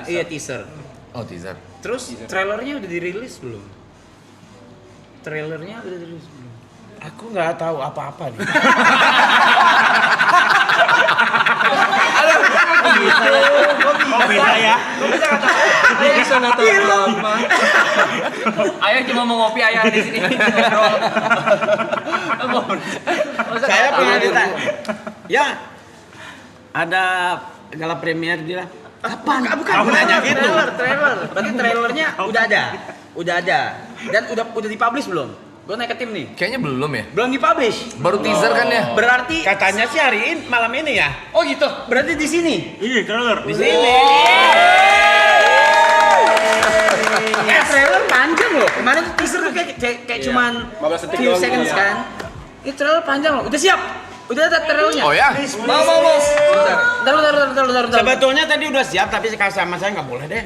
Iya, teaser. Oh, teaser. Terus trailernya udah dirilis belum? Aku nggak tahu apa-apa nih. Kok bisa ya? Ayah cuma mau ngopi ayah di sini. Ngobrol. Saya pernah ditanya. Ya, ada gala premier dia. Kapan? Bukan nanya gitu. Trailer. Berarti trailernya udah ada. Dan udah dipublish belum? Gue naik ke tim nih. Kayaknya belum ya. Belum dipublish. Baru teaser kan ya. Berarti Katanya sih hari ini malam ini ya. oh gitu. Berarti di sini. Iya, trailer. Di sini. Trailer panjang loh. Kemarin tuh teaser tuh kayak cuman 15 detik few doang seconds ya. kan. Ini trailer panjang loh. Udah siap. Udah ada trailernya. Oh ya? Mau. Bentar. Sebetulnya tadi udah siap tapi sama saya nggak boleh deh.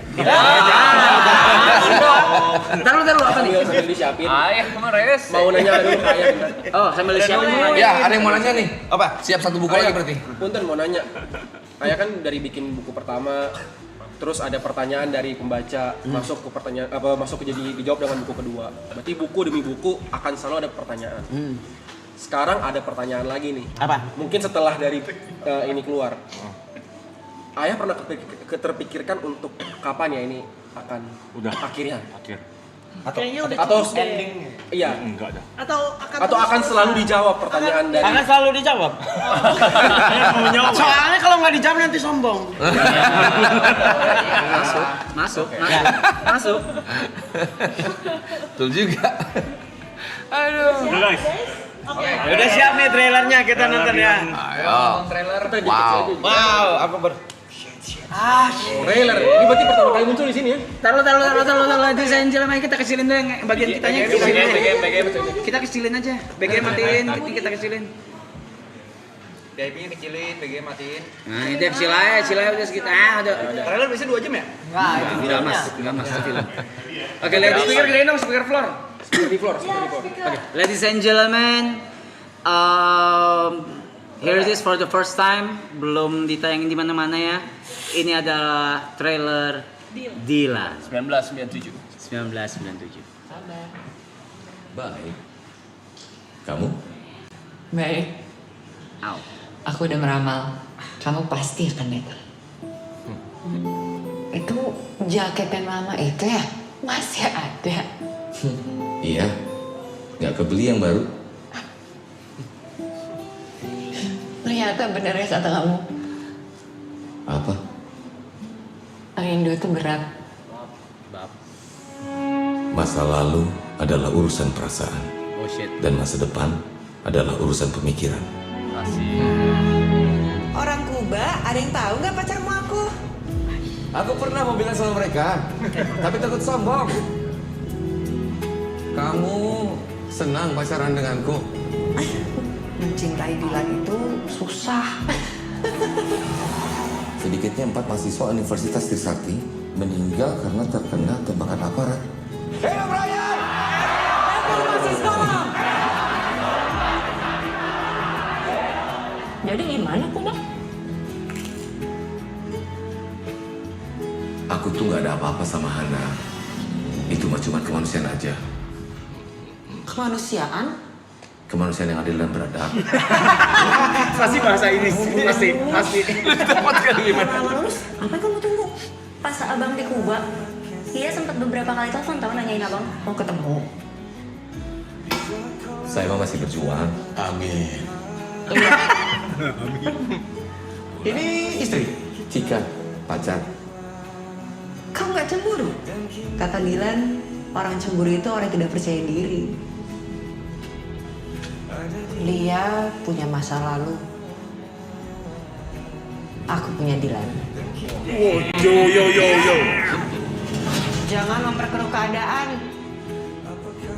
Bentar apa nih? Sambil disiapin. Ayah kemana res? Mau nanya dulu kayak Oh, sambil siapin mau nanya. Ya, ada yang mau nanya nih. Apa? Siap satu buku lagi berarti. Punten mau nanya. Ayah kan dari bikin buku pertama, terus ada pertanyaan dari pembaca masuk ke pertanyaan masuk ke jadi dijawab dengan buku kedua. Berarti buku demi buku akan selalu ada pertanyaan. Sekarang ada pertanyaan lagi nih. Apa? Mungkin setelah dari ini keluar. Ayah pernah terpikirkan untuk kapan ya ini akan Udah. akhirnya? Akhir. Kayaknya udah Atau cukup deh. ending? Iya. Enggak ada. Atau akan selalu dijawab pertanyaan dari Akan selalu dijawab. Saya mau jawab. Soalnya kalau nggak dijawab nanti sombong. Masuk. Betul juga. Aduh. Udah guys. Udah siap nih trailernya kita nonton ya. Ayo. trailer. Wow, aku Trailer. Ini berarti pertama kali muncul di sini ya? Taruh. Ladies and gentlemen, kita kecilin deh yang bagian kitanya. Kita kecilin aja. BG matiin, kita kecilin. VIP-nya kecilin, BG matiin. Nah, ini deh silai udah segitu. Udah. Trailer biasanya 2 jam ya? Enggak mas film. Oke, ladies speaker gedein dong, speaker floor. Speaker di floor. Okay. Ladies and gentlemen, here it is for the first time, belum ditayangin di mana-mana ya. Ini adalah trailer Dila 1997. 1997. Baik. Kamu? Baik, Au. aku udah meramal. Kamu pasti akan datang. Itu jaket yang lama itu ya? Masih ada. Iya. Nggak kebeli yang baru? Ternyata bener ya kata kamu. Apa? Rindu itu berat. Masa lalu adalah urusan perasaan. Oh shit. Dan masa depan adalah urusan pemikiran. Orang Kuba, ada yang tahu nggak pacarmu aku? Aku pernah mau bilang sama mereka, tapi takut sombong. Kamu senang pacaran denganku? Mencintai Dilan itu susah. Sedikitnya 4 mahasiswa Universitas Trisakti meninggal karena terkena tembakan aparat. Hidup rakyat! Jadi gimana Kuba? Aku tuh nggak ada apa-apa sama Hana. Itu mah cuma kemanusiaan aja. Kemanusiaan? Kemanusiaan yang adil dan beradab. Pasti bahasa ini, pasti. Cepat kali gimana? Lulus, apa yang kamu tunggu? Pas abang di Kuba, dia sempat beberapa kali telepon tahu nanyain abang mau ketemu. Saya mah masih berjuang. Amin. Ini istri? Cika, pacar. Kamu nggak cemburu? Kata Dilan, orang cemburu itu orang yang tidak percaya diri. Dia punya masa lalu. Aku punya Dilan. Yo. Jangan memperkeruh keadaan.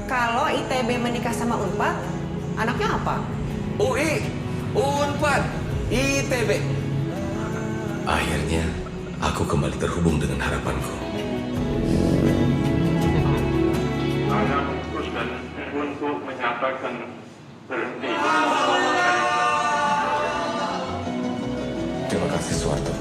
Kalau ITB menikah sama Unpad, anaknya apa? UI, Unpad, ITB. Akhirnya, aku kembali terhubung dengan harapanku. Saya memutuskan untuk menyatakan berhenti. Terima kasih, Suwarto.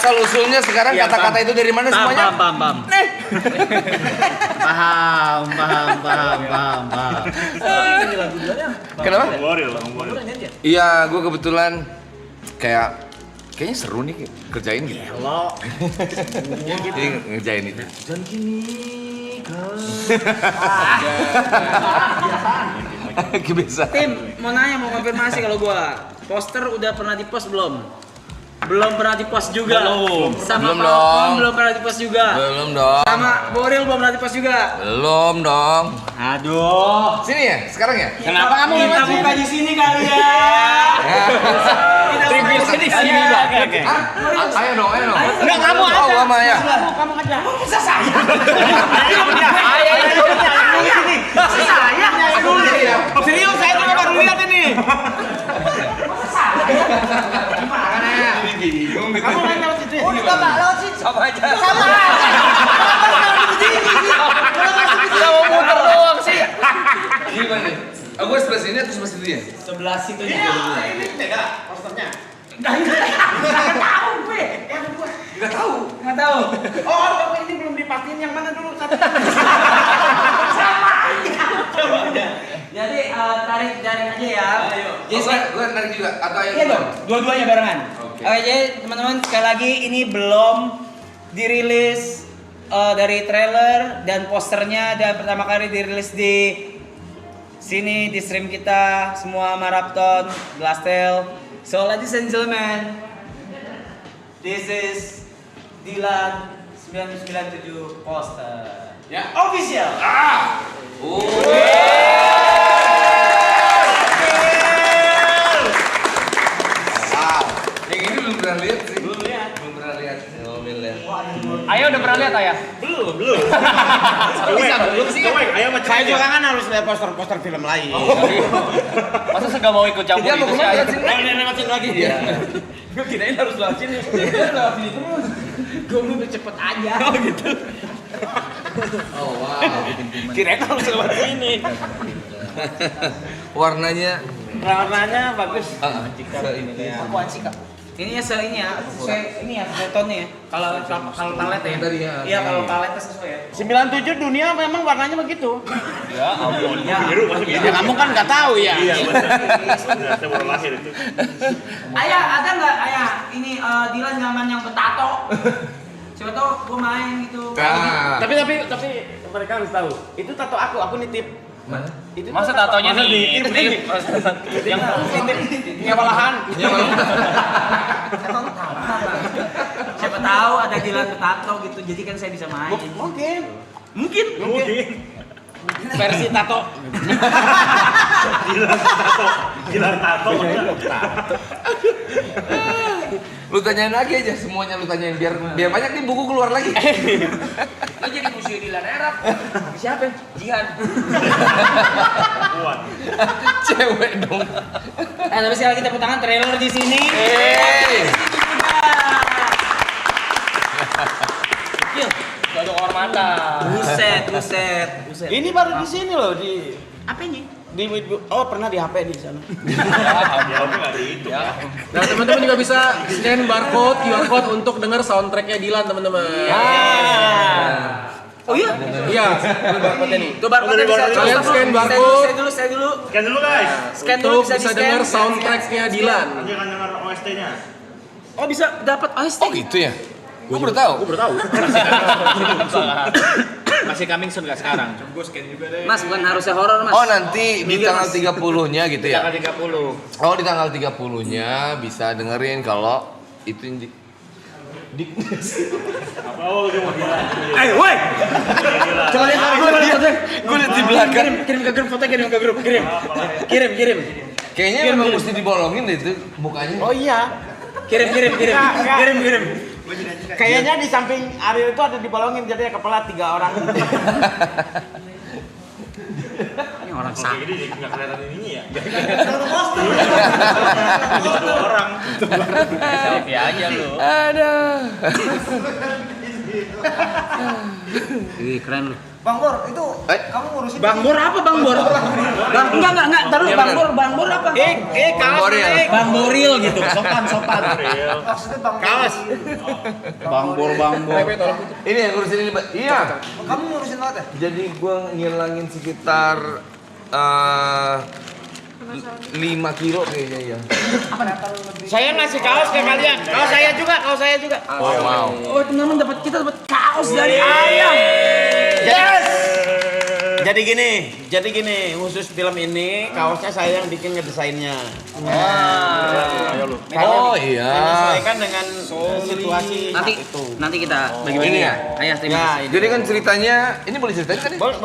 asal usulnya sekarang Iya, kata-kata itu dari mana semuanya? Paham. Paham. Kenapa? Boril. Iya, gue kebetulan kayaknya seru nih kerjain gitu. Lo Jadi ngerjain itu. Dan kini Kebiasaan. Tim, mau nanya, mau konfirmasi kalau gua poster udah pernah di-post belum? Belum pernah di-post juga. Sama Belum Falcon dong. belum pernah di-post juga. Belum dong. Sama Boril belum pernah di-post juga. Belum dong. Aduh. Sini ya, sekarang ya? Kenapa kamu kita buka di sini kali ya? Tribute di sini, Bang. Ayo dong. Enggak, kamu aja. Oh, sama ya. Kamu aja. Bisa saya. Serius, saya juga baru lihat ini. Kamu main lewat situ ya? Oh, enggak, Pak. Lewat situ. Sama aja. Sama. Kita mau muter doang sih. Gimana nih? Aku sebelah sini atau sebelah situ ya? Sebelah situ Ini beda posternya. Enggak tahu gue. Enggak tahu. Enggak tahu. Oh, ini belum dipastiin yang mana dulu satu. Jadi tarik jaring aja ya. Ayo. Gue tarik juga atau ayo? Iya dong, dua-duanya barengan. Oke. Oke, jadi teman-teman sekali lagi ini belum dirilis dari trailer dan posternya, dan pertama kali dirilis di sini di stream kita semua Marapton Glastel. So ladies and gentlemen, this is Dilan 997 poster. Ya. Official. Wow. Yang ini belum pernah lihat sih. Belum pernah lihat. Ayah udah pernah lihat ayah? Belum. Belum sih. Ayo baca Saya aja. juga kan harus lihat poster-poster film lain. Masa saya nggak mau ikut campur Dia itu mau sih ayah? Lewatin lagi. Iya. Gue kirain harus lewat sini. Lewat sini terus. Gue udah cepet aja. Oh gitu. Oh wow. Kirain harus lewat sini. Warnanya. Warnanya bagus. Ini ya. Apaan sih, Kak? Ini ya ini ya, sesuai ini ya, sesuai tone-nya ya. Kalau palet ya. Tadi ya. Iya, kalau paletnya sesuai ya. 97 dunia memang warnanya begitu. Ya ampun. Biru masih biru. Ya kamu kan nggak tahu ya. Iya benar. Saya baru lahir itu. Ayah, ada nggak ayah ini Dilan nyaman yang betato? Siapa tahu gue main gitu. Nah. Tapi mereka harus tahu. Itu tato aku nitip. Mana? Itu Masa tatonya nih? yang malahan. Siapa tahu ada Dilan betato gitu. Jadi kan saya bisa main. Mungkin. Versi tato. Gilang tato. Lu tanyain lagi aja, semuanya lu tanyain biar banyak nih buku keluar lagi. Lo jadi musuh Dilan Erap. Siapa? Jihan. Kuat. Cewek dong. Tapi sekali lagi tepuk tangan trailer di sini. Gak ada kehormatan. Buset. Ini baru di sini loh di Apa ini? pernah di HP di sana. Ya oke nggak dihitung ya. Nah teman-teman juga bisa scan barcode, QR code untuk denger soundtracknya Dilan teman-teman. Oh iya? Iya, ini barcode-nya nih. Tuh barcode bisa Kalian scan barcode. Saya dulu. Scan dulu guys. Scan dulu Untuk bisa denger soundtracknya Dilan. Nanti akan dengar OST-nya. Oh bisa dapat OST. Oh gitu ya? Gue baru tahu. Masih coming soon gak sekarang? Mas bukan harusnya horor Mas. Oh nanti di tanggal 30-nya gitu ya? Tanggal 30. Oh di tanggal 30-nya bisa dengerin kalau itu Oh dia mau Dilan. Woi. Coba lihat gue liat di belakang. Kirim ke grup foto, kirim ke grup. Kirim. Kayaknya memang mesti dibolongin deh itu mukanya. Oh iya. Kirim. Kayaknya di samping Ariel itu ada dibolongin jadi kepala 3 orang. Ini orang Oke, sakit. jadi nggak kelihatan ininya ya. Satu orang. Selfie aja lu. Aduh. Ih, keren lu. Bang Bor, itu kamu ngurusin Bang Bor apa Bang Bor? Enggak, terus Bang Bor apa? Kaos. Bang Boril gitu, sopan. maksudnya Bang Kaos. Bang Bor. Ini yang ngurusin ini, Mbak. Iya. Kamu ngurusin apa ya? Jadi gua ngilangin sekitar 5 kilo kayaknya ya. Saya ngasih kaos ke kalian. Kaos saya juga. Oh, wow. Oh, teman-teman kita dapat kaos dari ayam. Yes. Jadi gini, khusus film ini kaosnya saya yang bikin ngedesainnya. Oh iya. Menyesuaikan dengan situasi Nanti kita bagi-bagi ya. Ayah terima kasih. Jadi kan ceritanya, ini boleh ceritain kan? Boleh.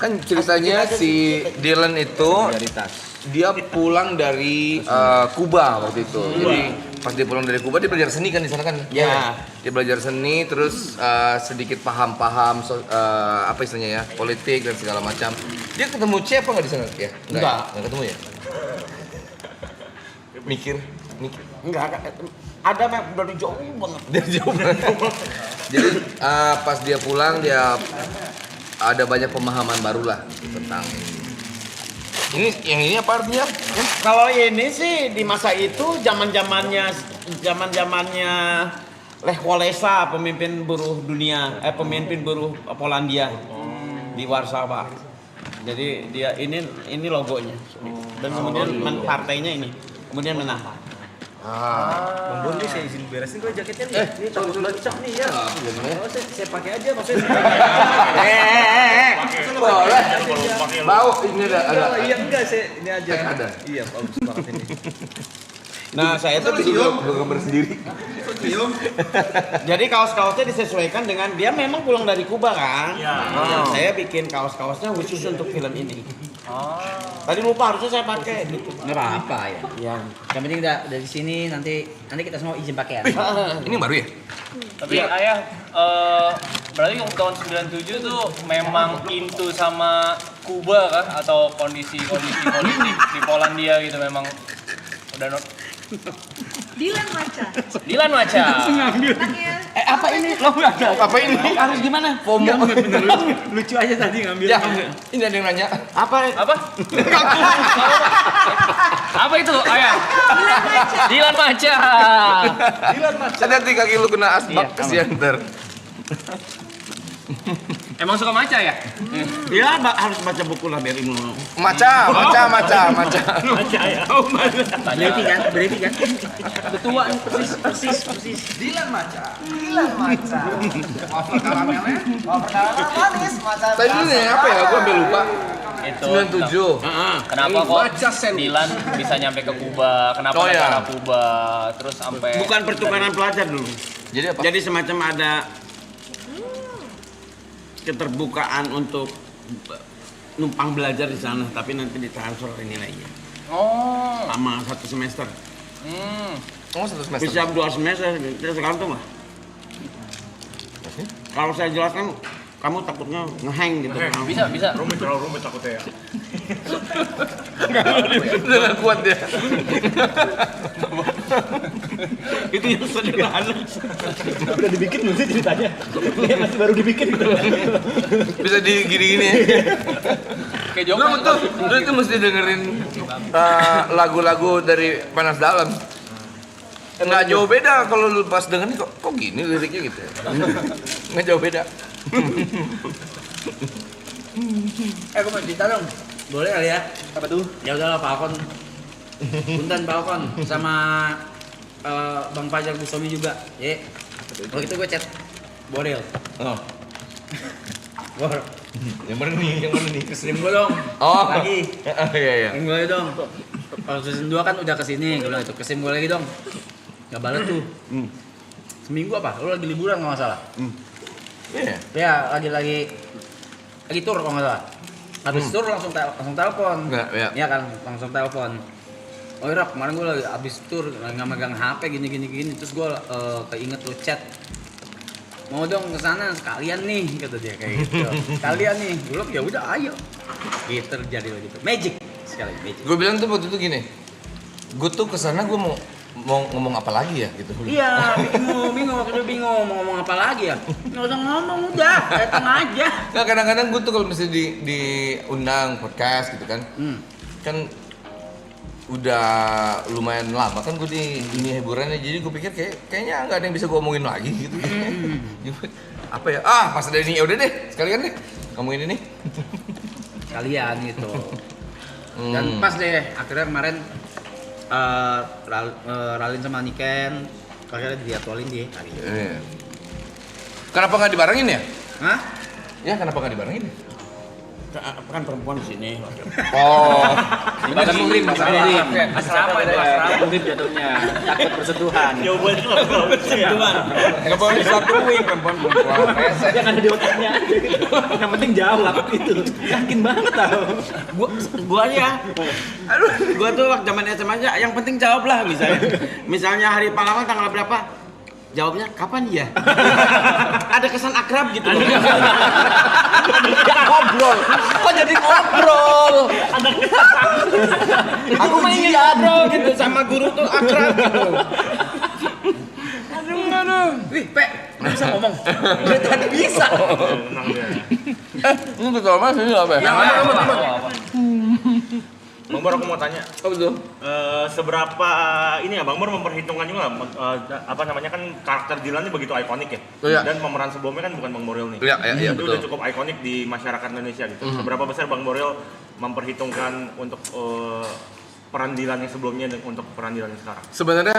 Kan ceritanya si Dylan itu dia pulang dari Kuba waktu itu. Jadi pas dia pulang dari Kuba dia belajar seni kan di sana kan? Ya. Dia belajar seni terus sedikit paham apa istilahnya ya, politik dan segala macam. Dia ketemu C apa nggak di sana? Ya, Enggak ketemu ya. Mikir. Enggak. Ada map dari jauh banget. Jadi pas dia pulang dia ada banyak pemahaman baru lah tentang ini apa artinya? Kalau ini sih di masa itu zamannya Lech Walesa, pemimpin buruh Polandia di Warsawa. Jadi dia ini logonya. Dan kemudian partainya ini. Kemudian menang. Bang Bon, nih saya izin beresin gue jaketnya nih. Ini takut lecek nih ya. Oh, saya pakai aja maksudnya. Boleh. Bau ini ada. Iya enggak sih, ini aja. Ada. Iya, bagus banget ini. Nah, saya itu gambar sendiri. Jadi kaos-kaosnya disesuaikan dengan dia memang pulang dari Kuba kan. Iya. Saya bikin kaos-kaosnya khusus untuk film ini. Tadi lupa harusnya saya pakai gitu. Nggak apa-apa ya. Iya. Yang penting udah dari sini nanti kita semua izin pakai ya. Ini baru ya? Tapi ayah, berarti yang tahun 97 tuh memang into sama Kuba kan? Atau kondisi politik di Polandia gitu memang udah Dylan Maca. Dylan Maca. Anaknya. Apa ini? Lo nggak ada. Apa ini? Harus gimana? FOMO. Bener lucu aja tadi ngambil. Ya, ini ada yang nanya. Apa? Apa itu ayah? Dylan Maca. Hati-hati kaki lu kena asbak kesian ntar. Emang suka maca ya? Iya, harus baca buku lah biar ilmu. Maca. Berarti kan. Betua nih persis. Dylan Maca. Wafer karamelnya, manis, maca. Tadi ini apa ya? Gua sampai lupa. Itu 97. Kenapa kok Dylan bisa nyampe ke Kuba? Kenapa negara Kuba? Terus sampai Bukan pertukaran pelajar dulu. Jadi apa? Jadi semacam ada keterbukaan untuk numpang belajar di sana, tapi nanti ditransfer nilainya. Oh. Lama 1 semester. Oh, 1 semester. Bisa 2 semester, tergantung lah. Kalau saya jelaskan, kamu takutnya ngehang gitu. Bisa. Terlalu rumit takutnya ya. Udah gak kuat dia. Itu yang sederhana. Udah dibikin belum sih ceritanya? Dia masih baru dibikin. Bisa gini-gini ya. Kayak Joko. Lu itu mesti dengerin lagu-lagu dari Panas Dalam. Nggak jauh beda kalau lu pas dengerin kok gini liriknya gitu ya. Nggak jauh beda. Aku mau cerita dong. Boleh kali ya? Apa tuh? Ya udahlah Falcon. Punten Falcon sama Bang Fajar Busomi juga. Ya. Kalau gitu gue chat Boril. Oh. Bor. Yang mana nih? Kesini gue dong. Oh. Lagi. Iya. Gue dong. Kalau season 2 kan udah kesini. Gue bilang itu kesini gue lagi dong. Gak balas tuh. Seminggu apa? Lu lagi liburan kalau nggak salah. Iya. Ya lagi tour kalau nggak salah. Habis tour langsung telepon. Enggak, ya. Iya kan, langsung telepon. Oh iya, kemarin gue lagi habis tour nggak megang HP gini. Terus gue keinget lu chat. Mau dong ke sana sekalian nih kata dia kayak gitu. Sekalian nih. Gue bilang ya udah ayo. Gitu terjadi gitu. Magic sekali magic. Gue bilang tuh waktu itu gini. Gue tuh kesana gue mau mau ngomong apa lagi ya gitu. Iya, bingung, waktu itu bingung mau ngomong apa lagi ya. Nggak usah ngomong, udah, datang aja. Nah kadang-kadang gue tuh kalau misalnya diundang podcast gitu kan, kan udah lumayan lama kan gue di ini hiburannya, jadi gue pikir kayaknya nggak ada yang bisa gue omongin lagi gitu. Apa ya? Pas ada ini, ya udah deh, sekalian deh ngomongin ini. Kalian gitu. Dan pas deh, akhirnya kemarin Ralin sama Niken kalian dijadwalin di hari ini. Kenapa nggak dibarengin ya? Hah? Ya kenapa nggak dibarengin? Kan perempuan di sini. Oh. Bahasa Murim. Asrama itu asrama. Murim jatuhnya. Takut persetuhan. Jawaban itu nggak persetuhan. Nggak boleh disatuin perempuan. Yang ada di otaknya. Yang penting jawab itu. Yakin banget tau. Gua ya. Aduh, gua tuh waktu zaman SMA aja yang penting jawab lah misalnya hari pahlawan tanggal berapa? Jawabnya kapan ya? Ada kesan akrab gitu. Ngobrol. Kok jadi ngobrol? Aku ingin ngobrol gitu sama guru tuh akrab gitu. Aduh. Wih, Pe, bisa ngomong. Udah tadi bisa. Ini betul mas ini apa ya? Bang Bor, aku mau tanya. Oh betul. Seberapa ini ya Bang Bor memperhitungkan juga apa namanya kan karakter Dilan ini begitu ikonik ya. Oh, iya. Dan pemeran sebelumnya kan bukan Bang Boril nih. Iya, Itu betul. udah cukup ikonik di masyarakat Indonesia gitu. Seberapa besar Bang Boril memperhitungkan untuk peran Dilan yang sebelumnya dan untuk peran Dilan yang sekarang? Sebenarnya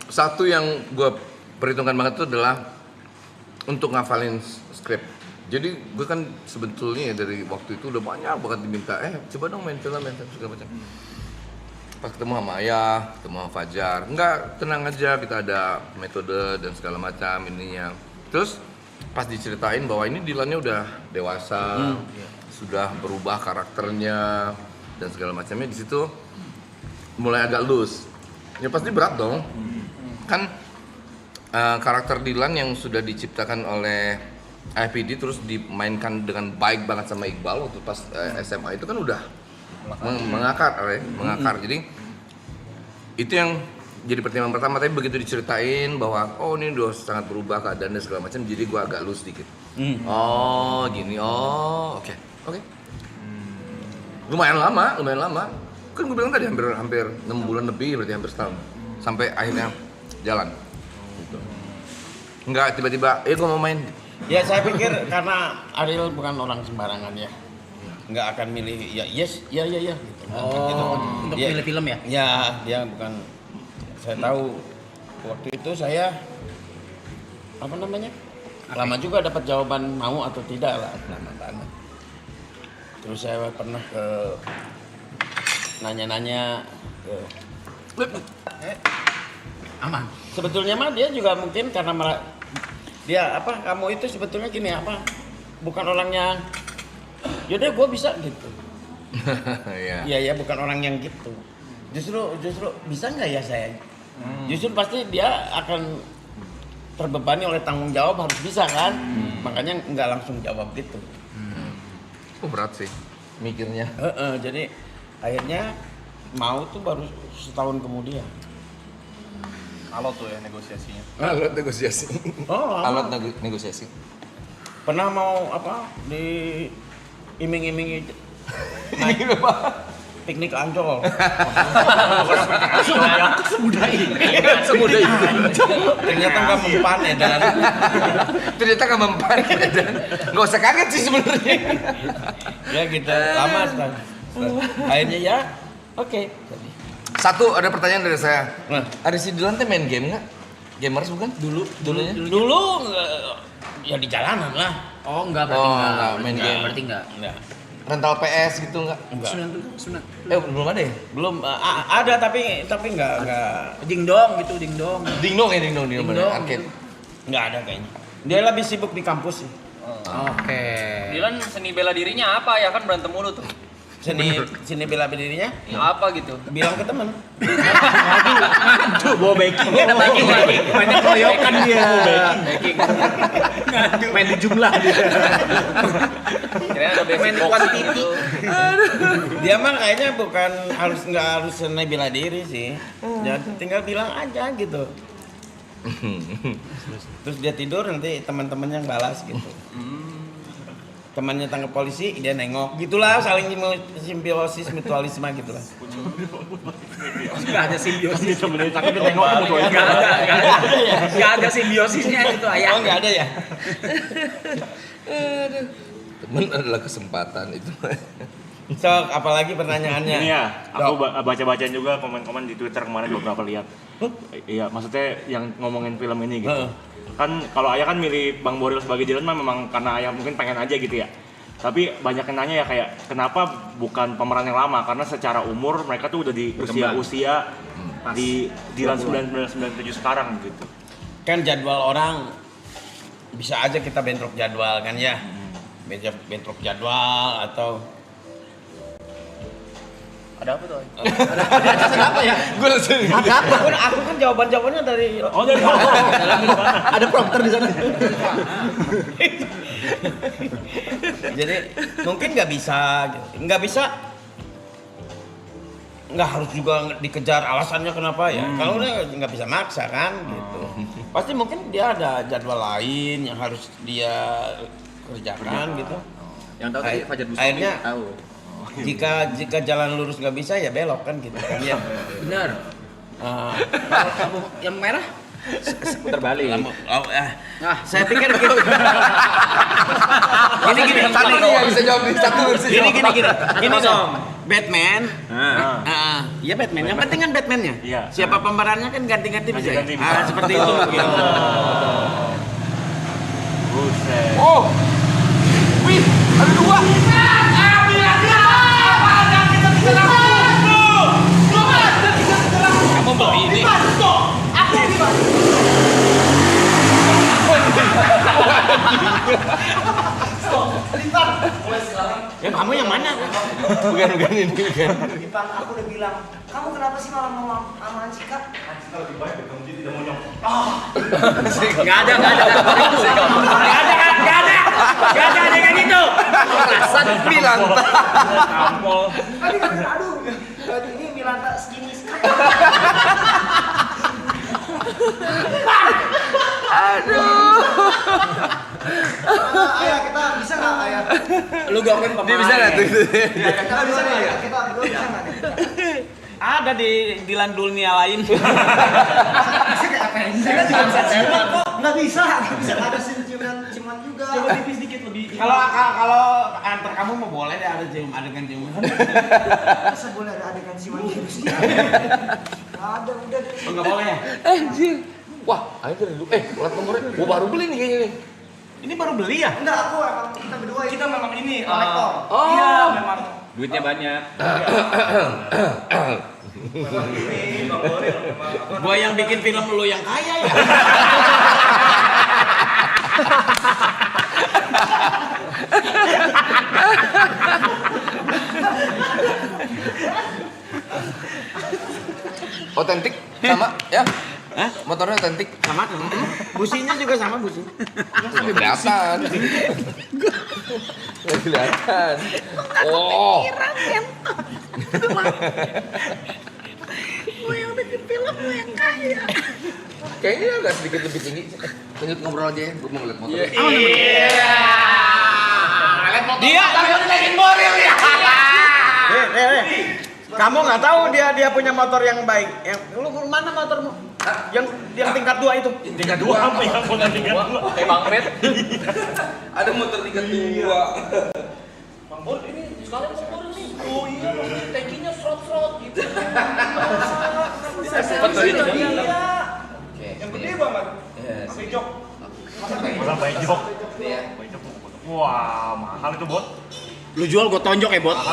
satu yang gue perhitungkan banget itu adalah untuk ngafalin skrip. Jadi gue kan sebetulnya ya dari waktu itu udah banyak banget diminta, coba dong main film segala macam. Pas ketemu sama Ayah, ketemu sama Fajar, enggak, tenang aja, kita ada metode dan segala macam ininya. Terus pas diceritain bahwa ini Dilannya udah dewasa, sudah berubah karakternya dan segala macamnya, di situ mulai agak loose. Ya pasti berat dong. Kan karakter Dilan yang sudah diciptakan oleh IPD terus dimainkan dengan baik banget sama Iqbal waktu pas SMA itu kan udah mengakar. Jadi itu yang jadi pertimbangan pertama. Tapi begitu diceritain bahwa ini udah sangat berubah keadaan dan segala macam, jadi gua agak loose dikit. Oh gini, oke. Lumayan lama. Kan gue bilang tadi hampir 6 bulan lebih, berarti hampir setahun. Sampai akhirnya jalan. Gitu. Enggak tiba-tiba, gue mau main. Ya saya pikir karena Ariel bukan orang sembarangan ya, nggak akan milih ya yes ya gitu. Untuk pilih film ya? Ya dia bukan. Saya tahu waktu itu saya lama juga dapat jawaban mau atau tidak lah, lama banget. Terus saya pernah nanya-nanya ke aman. Sebetulnya mah dia juga mungkin karena dia kamu itu sebetulnya gini bukan orangnya yaudah gue bisa gitu. Iya bukan orang yang gitu. Justru bisa nggak ya saya? Justru pasti dia akan terbebani oleh tanggung jawab, harus bisa kan. Makanya nggak langsung jawab gitu. Berat sih mikirnya. Jadi akhirnya mau tuh baru setahun kemudian. Alot tuh ya negosiasinya. Alat negosiasi. Alat negosiasi. Pernah mau di iming-imingi naik piknik Ancol. Semudah itu. Ternyata nggak mempan ya dan. Nggak usah kaget sih sebenarnya. Ya gitu lama sekali. Akhirnya ya oke. Satu ada pertanyaan dari saya. Ada si Dilan teh main game nggak? Gamers bukan? Dulunya? Dulu ya di jalanan lah. Oh enggak, berarti enggak. Main game. Berarti enggak. Rental PS gitu nggak? Sunat. Belum ada ya? Belum ada tapi enggak. Dingdong gitu, dingdong. Dingdong. Arcade. Enggak ada kayaknya. Dia lebih sibuk di kampus sih. Oke. Dilan seni bela dirinya apa ya kan berantem mulu tuh. seni bela dirinya Apa gitu? bilang ke temen. Ngadu, bawa backing kan lagi. Banyak koyokan dia. Backing. Main di jumlah dia. Kira-kira ada basic Main di boxing quantity. gitu. Dia mah kayaknya nggak harus seni bela diri sih. Ya, tinggal bilang aja gitu. Terus dia tidur nanti teman-temannya yang balas gitu. Temannya tangkap polisi, dia nengok. Gitulah saling simbiosis mutualisme gitulah. Enggak ada simbiosis. Sebenarnya takut dia nengok kamu doain. Enggak ada simbiosisnya itu ayah. Oh, nggak ada ya? Temen adalah kesempatan itu. Sok, apalagi pertanyaannya? Ini ya, aku baca-bacain juga komen-komen di Twitter kemarin beberapa lihat. Iya, maksudnya yang ngomongin film ini gitu. Kan kalau Ayah kan milih Bang Boril sebagai Dylan mah memang karena Ayah mungkin pengen aja gitu ya. Tapi banyak yang nanya ya kayak kenapa bukan pemeran yang lama, karena secara umur mereka tuh udah di usia di Dylan 1997 sekarang gitu. Kan jadwal orang bisa aja kita bentrok jadwal kan ya. Bentrok jadwal atau Ada apa tuh? Kenapa ya? gue langsung aku kan jawabannya dari Dari Ada prompter di sana. jadi mungkin nggak bisa nggak harus juga dikejar alasannya kenapa ya. Kalau udah nggak bisa maksa kan gitu. Pasti mungkin dia ada jadwal lain yang harus dia kerjakan gitu. Yang tahu tadi Fajar Bustami Akhirnya tahu. jika jalan lurus nggak bisa ya belok kan gitu kan ya. Benar. Kalau kamu yang merah Putar balik. Saya pikir gitu. Gini. Satu nih yang bisa jawab nih, satu bisa jawab. Gini dong. Batman. Iya Batman. Yang penting kan Batman-nya. Iya. Siapa pemerannya kan ganti-ganti bisa. Ganti-ganti bisa. Seperti itu mungkin. Buset. Oh, wih, ada dua. kamu beli ini. Ya kamu yang mana? Bukan ini kan. Dipan, aku udah bilang, kamu kenapa sih malah ngomong sama Cika? Enggak ada adegan itu. Alasan bilang. Aduh, ini Milanta segini sekali. Ayah, kita bisa nggak ayah? Lu gawain pemain. Dia bisa nggak tuh? Kita bisa nggak ya? Kita berdua bisa nggak nih? Ada di Dylan dunia lain. Saya juga bisa ciuman kok. Nggak bisa ada ciuman juga. Coba tipis dikit lebih. Kalau antar kamu mau boleh deh ada adegan ciuman. Masa boleh ada adegan ciuman gitu sih? Nggak ada, udah deh. Enggak boleh ya? Anjir. Wah, ayo dari dulu. Plat nomornya gua baru beli nih kayaknya nih. Ini baru beli ya? Enggak, aku emang kita berdua Kita memang ini kolektor. Iya, memang Duitnya banyak. Gua yang bikin film lu yang kaya ya. Otentik sama ya? Motornya otentik Sama. Businya juga sama busi. kelihatan. Kelihatan. Oh. Gue yang bikin film lu yang kaya. Kayaknya agak sedikit lebih tinggi. Lanjut ngobrol aja ya, gue mau ngeliat motor. Dia bikin Boril ya. Kamu nggak tahu dia punya motor yang baik. Yang lu mana motormu? Yang tingkat 2 itu. Tingkat 2 apa ya? Bukan tingkat 2. Kayak Bang Red. Ada motor tingkat 2. Bang Bor ini sekarang Bang Bor nih. Oh iya, tankinya serot-serot gitu. Sempat dari itu. yang gede banget. Pakai jok. Malah baik jok. Wah, mahal itu bot. Lu jual gua tonjok ya, Bot. Ya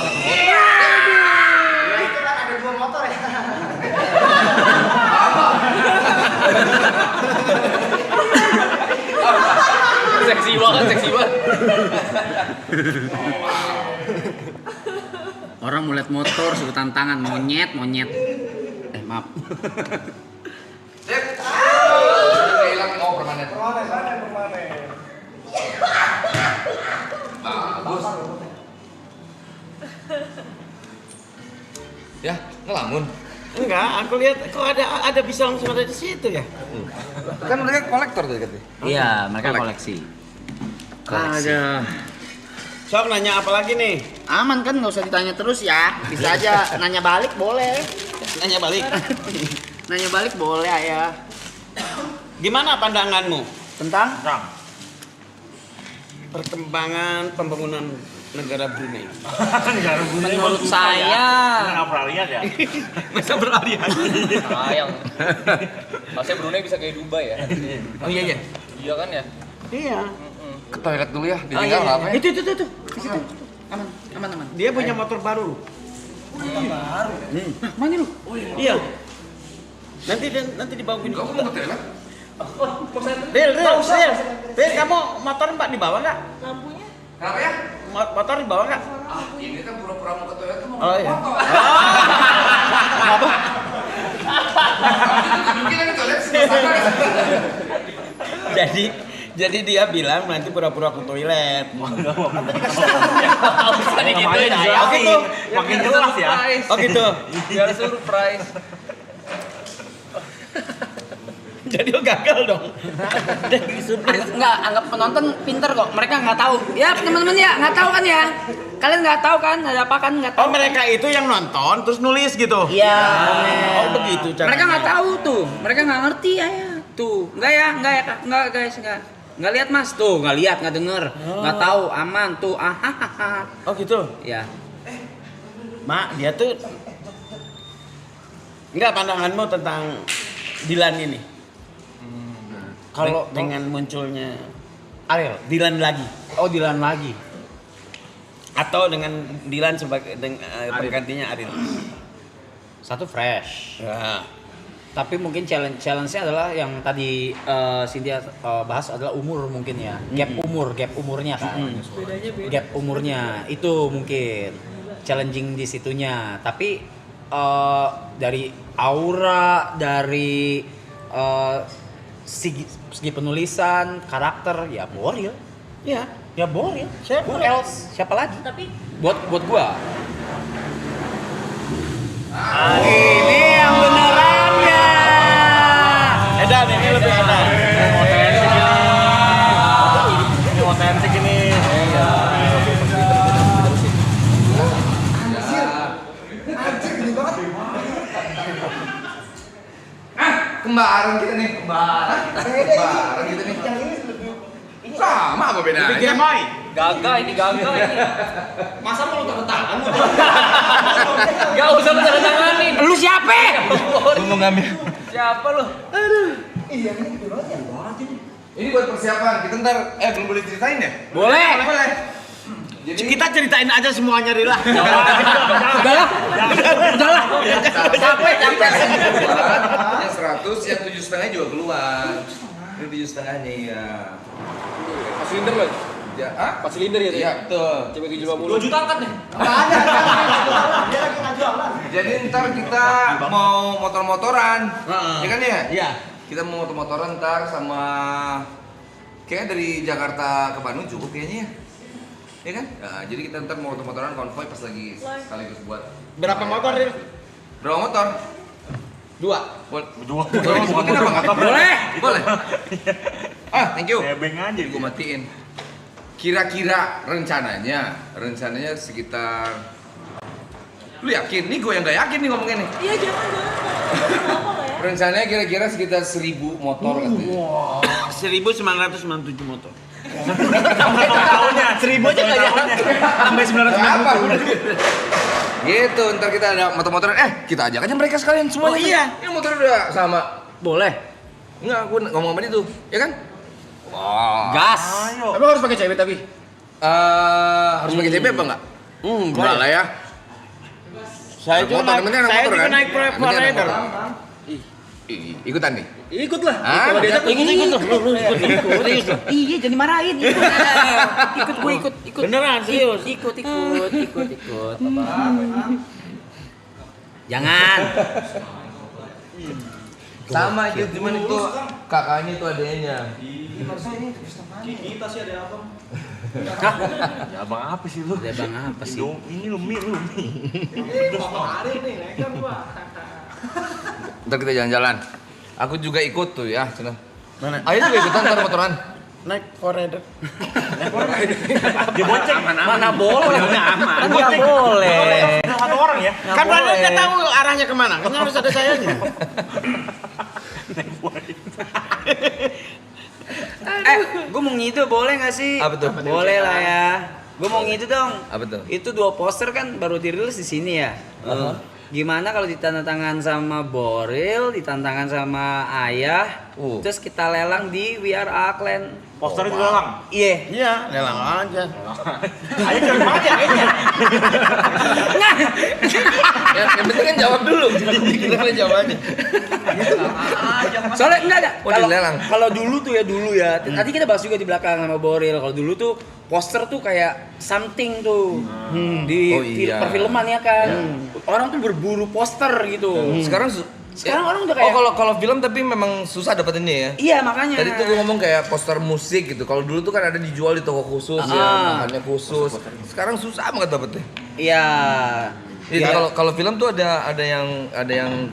itu kan ada 2 motor ya. Seksi banget. Orang mau lihat motor, suruh tantangan monyet. Maaf. Sip. Udah hilang. Oh, permanen. Bagus. Ya, ngelamun. Enggak, aku lihat kok ada bisa langsung ada di situ ya. Kan mereka kolektor tuh katanya. Iya, mereka koleksi. Ada. Sok nanya apa lagi nih? Aman kan, nggak usah ditanya terus ya. Bisa aja nanya balik boleh. Nanya balik. Nanya balik boleh ya. Gimana pandanganmu Tentang? perkembangan pembangunan negara Brunei? Negara Brunei Menurut saya. Nggak pernah lihat ya. Masa beralih? Sayang. Harusnya Brunei bisa kayak Dubai ya. Oh iya. Iya kan ya? Iya. Ke toilet dulu ya, ditinggal nggak apa ya? Itu. Di situ. Aman. Dia punya motor baru. Mana lu? Iya. Nanti dibawa gini. Kamu mau ke toilet? Bil, kamu motor Mbak dibawa nggak? Lampunya? Kenapa ya? Motor dibawa nggak? Ah, ini kan pura-pura mau ke toilet tuh mau Oh iya. foto. Mungkin yang toilet Jadi dia bilang nanti pura-pura ke toilet. Usah digituin ayah. Oh gitu. Makin jelas ya. Oh gitu. Biar surprise. Jadi gagal dong. Anggap penonton pinter kok. Mereka nggak tahu. Ya teman-teman ya nggak tahu kan ya. Kalian nggak tahu kan ada apa kan nggak tahu. Oh mereka itu yang nonton terus nulis gitu. Iya. Oh begitu caranya. Mereka nggak tahu tuh. Mereka nggak ngerti ya. Tuh nggak guys nggak lihat mas tuh nggak lihat nggak denger nggak tahu aman tuh Oh gitu. Ya. Mak dia tuh enggak pandanganmu tentang Dilan ini? Kalau dengan munculnya Ariel. Dilan lagi Oh, Dilan lagi. atau dengan Dilan sebagai penggantinya Ariel. Satu fresh. Ya. Tapi mungkin challenge-nya adalah yang tadi Cynthia bahas adalah umur mungkin ya. Gap umurnya kan. Bedanya beda. Gap umurnya itu mungkin challenging di situnya. Tapi dari aura, dari segi penulisan, karakter ya Boril. Ya. Ya Boril. Who else? Siapa lagi? Tapi Buat gua. Ini yang benerannya. Edan ini lebih edan. Ini otentik ini. Kembaran kita nih, kembaran kita nih. Sama apa bedanya? Lebih gemoy. Gagah ini. Masa mau lu tanda tangan? Gak usah lu tanda tanganin. Lu siapa? Lu mau ngambil? Siapa lu? Iya ini gede banget ya. Ini buat persiapan. Kita ntar belum boleh ceritain ya? Boleh. Jadi Kita ceritain aja semuanya Rila. Udahlah. Capek. yang 100, yang 7,5 juga keluar. Ini 7,5-nya ya. Pas silinder loh. Ya, ah? Pas silinder ya. Iya, betul. Coba 750. 2 juta angkat nih. Dia lagi nggak jualan. Jadi ntar kita mau motor-motoran. Ya kan ya? Iya. Kita mau motor-motoran ntar sama kayaknya dari Jakarta ke Bandung cukup kayaknya ya. Ya kan? Nah, jadi kita ntar mau motor-motoran konvoy pas lagi sekaligus buat. Berapa motor Ril? Berapa motor? 2. Dua. Sebutin apa nggak? Boleh. Boleh. Thank you. Nebeng aja. Gue matiin. Kira-kira rencananya sekitar. Lu yakin? Nih gue yang gak yakin nih ngomongnya nih. iya jangan. Apa lah ya? Rencananya kira-kira sekitar 1.000 motor katanya. 1997 motor. Tahunnya 1000 aja nggak ya? Sampai 990. Gitu, ntar kita ada motor-motoran. Kita ajak aja mereka sekalian semuanya. Oh iya. Ini motor udah sama. Boleh. Enggak, gue ngomong sama dia tuh, ya kan? Wah. Gas. Tapi harus pakai cewek tapi. Harus pakai CB apa enggak? Enggak lah ya. Saya juga naik, naik motor kan? naik Private Rider. Ikutan nih. Ikut lah. Ah, Kalau diajak ikut loh. Lu ikut. Iya, jangan dimarahin. Ikut. Beneran, serius. Ikut. Jangan. Sama aja, cuman itu kakaknya itu adanya. Kita sih ada apa? Ya abang apa sih lu? Ada bang apa sih? Ini lu mie. Kemarin nih, nekan gua. Ntar kita jalan-jalan. Aku juga ikut tuh ya, Cina. Mana? Ayo juga ikutan ntar motoran. Naik Forerunner. Dia bonceng. Mana boleh? aman. Kan nggak boleh. Satu orang ya. Kan Brandon nggak tahu arahnya kemana, kan harus ada sayanya. Gue mau ngidu boleh nggak sih? Apa tuh? Boleh lah ya. Gue mau ngidu dong. Apa tuh? Itu 2 poster kan baru dirilis di sini ya. Gimana kalau ditandatangan sama Boril, ditandatangan sama Ayah, terus kita lelang di We Are Auckland. Posternya dilelang? Iya. Iya, lelang aja. Ayo keren banget ya kayaknya. Yang penting kan jawab dulu. Kita kan jawab aja. Soalnya enggak ada. Oh, dilelang. Kalau dulu ya. Nanti kita bahas juga di belakang sama Boril. Kalau dulu tuh poster tuh kayak something tuh di Oh, iya. perfilman ya kan. Orang tuh berburu poster gitu. Sekarang orang udah kayak kalau film tapi memang susah dapetinnya ya. Iya, makanya. Tadi tuh gue ngomong kayak poster musik gitu. Kalau dulu tuh kan ada dijual di toko khusus ya, bahannya khusus. Sekarang susah banget dapetnya. Iya. Jadi kalau film tuh ada yang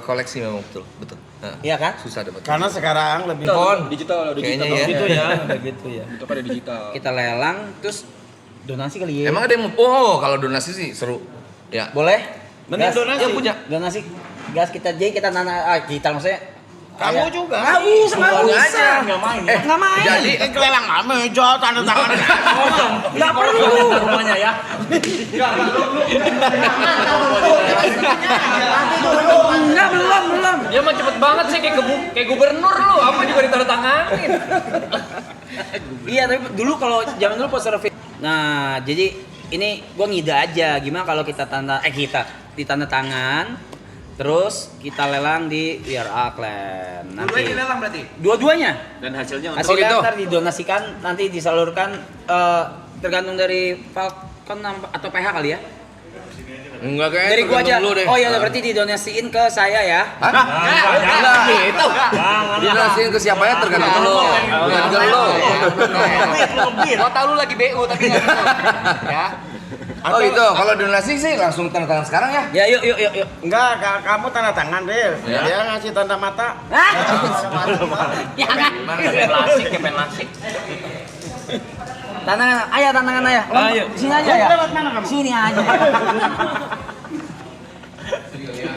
koleksi memang betul. Nah, iya kan? susah dapet. Karena sekarang lebih digital kayaknya ya. gitu ya, begitu ya. Itu pada digital. Kita lelang terus donasi kali ya. Emang ada yang kalau donasi sih seru. Ya. Boleh? Mending Gas, donasi. yang punya donasi. Gas kita kita maksudnya Kamu juga. Nggak usah aja. Nggak main. Nggak main. Jadi kelelang mama jual tanda tangan. Nggak perlu. Rumahnya ya. Enggak, belum. Dia mah cepet banget sih kayak gubernur lu, apa juga ditandatanganin. Iya, tapi dulu kalau zaman dulu poster film. Nah, jadi ini gua ngide aja gimana kalau kita ditanda tangan. Terus kita lelang di We Are Auckland. Dua-duanya dilelang berarti? Dua-duanya. Dan hasilnya Hasilnya gitu. ntar didonasikan, nanti disalurkan tergantung dari Falcon atau PH kali ya. Enggak kayaknya Dari gua aja. dulu deh. Oh iya, berarti didonasiin ke saya ya. Hah? Enggak gitu. Dinasihin ke siapa ya tergantung lo. Bukan ke lo. Gua tahu lu lagi BU tapi enggak tahu. Ya. Oh itu, kalau donasi sih langsung tanda tangan sekarang ya. Ya yuk. Enggak, kamu tanda tangan, Bil. Ya. Dia ngasih tanda mata. Ya kan? Kepen lasik. Tantangan ayah. Ayo. Sini aja ya. Sini aja.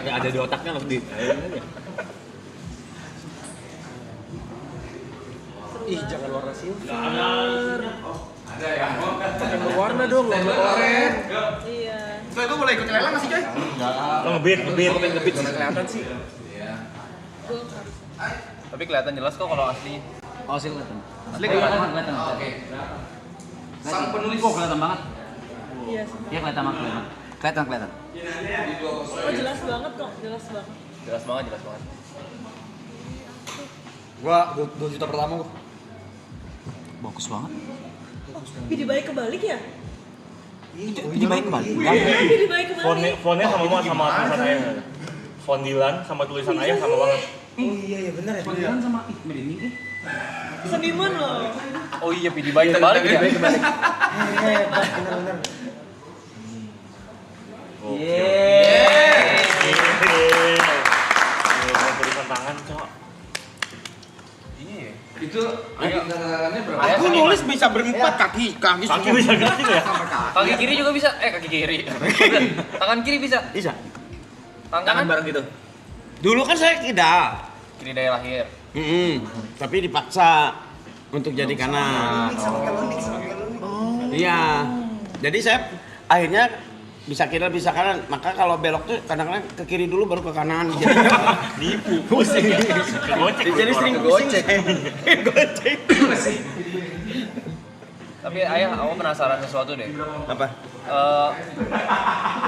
Ya ada di otaknya langsung di. Ih, jangan warna silver. Ada ya. Jangan berwarna dong, oren. Iya. Coy, gue boleh ikut lelang nggak sih, Coy? Ngebit. Kelihatan sih. Tapi kelihatan jelas kok kalau asli. Oh, sini kelihatan. Asli kelihatan. Oke. Sang penulis kok kelihatan banget. Iya sih. Iya kelihatan banget. Kelihatan. Oh, jelas banget kok, jelas banget. Jelas banget. Gua 2 juta pertama gua. Bagus banget. Pilih baik kebalik ya? Ini baik kembali. Pilih baik kebalik. Fontnya sama tulisan ayah. Font Dilan sama tulisan ayah sama banget. Oh iya benar ya. Panggilan sama ini. Seniman loh. Oh iya, pilih baik terbalik ya. Hebat, benar. Tulisan tangan, Cok. Itu tangannya berapa? Aku nulis bisa berempat kaki Kaki bisa gitu juga ya? Kaki kiri juga bisa. Kaki kiri. Tangan kiri bisa. Bisa. Tangan bareng gitu. Dulu kan saya tidak. kiri dari lahir. Tapi dipaksa untuk jadi kanan. Iya. Jadi saya akhirnya bisa kiri bisa kanan. Maka kalau belok tuh kadang-kadang ke kiri dulu baru ke kanan. Jadi nipu. Pusing. Kegocek. Jadi sering pusing. Gocek. Tapi Ayah, aku penasaran sesuatu deh. Apa?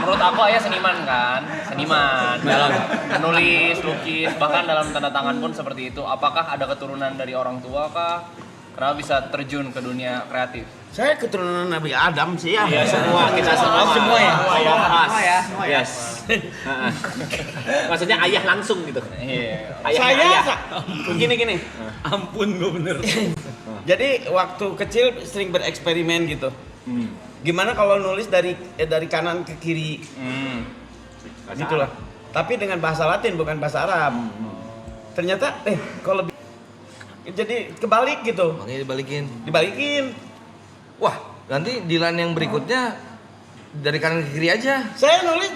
Menurut aku Ayah seniman kan, seniman dalam menulis, lukis, bahkan dalam tanda tangan pun seperti itu. Apakah ada keturunan dari orang tua kah? Kenapa bisa terjun ke dunia kreatif? Saya keturunan Nabi Adam sih ya. Iya, semua kita semua. Semua ya? Semua ya. Semua ya? Yes. Maksudnya ayah langsung gitu. Iya. Saya gini. Ampun gue bener. Jadi waktu kecil sering bereksperimen gitu. Gimana kalau nulis dari kanan ke kiri? Gitu lah. Tapi dengan bahasa Latin bukan bahasa Arab. Ternyata kalau jadi kebalik gitu. Makanya Dibalikin. Wah, nanti Dilan yang berikutnya dari kanan ke kiri aja. Saya nulis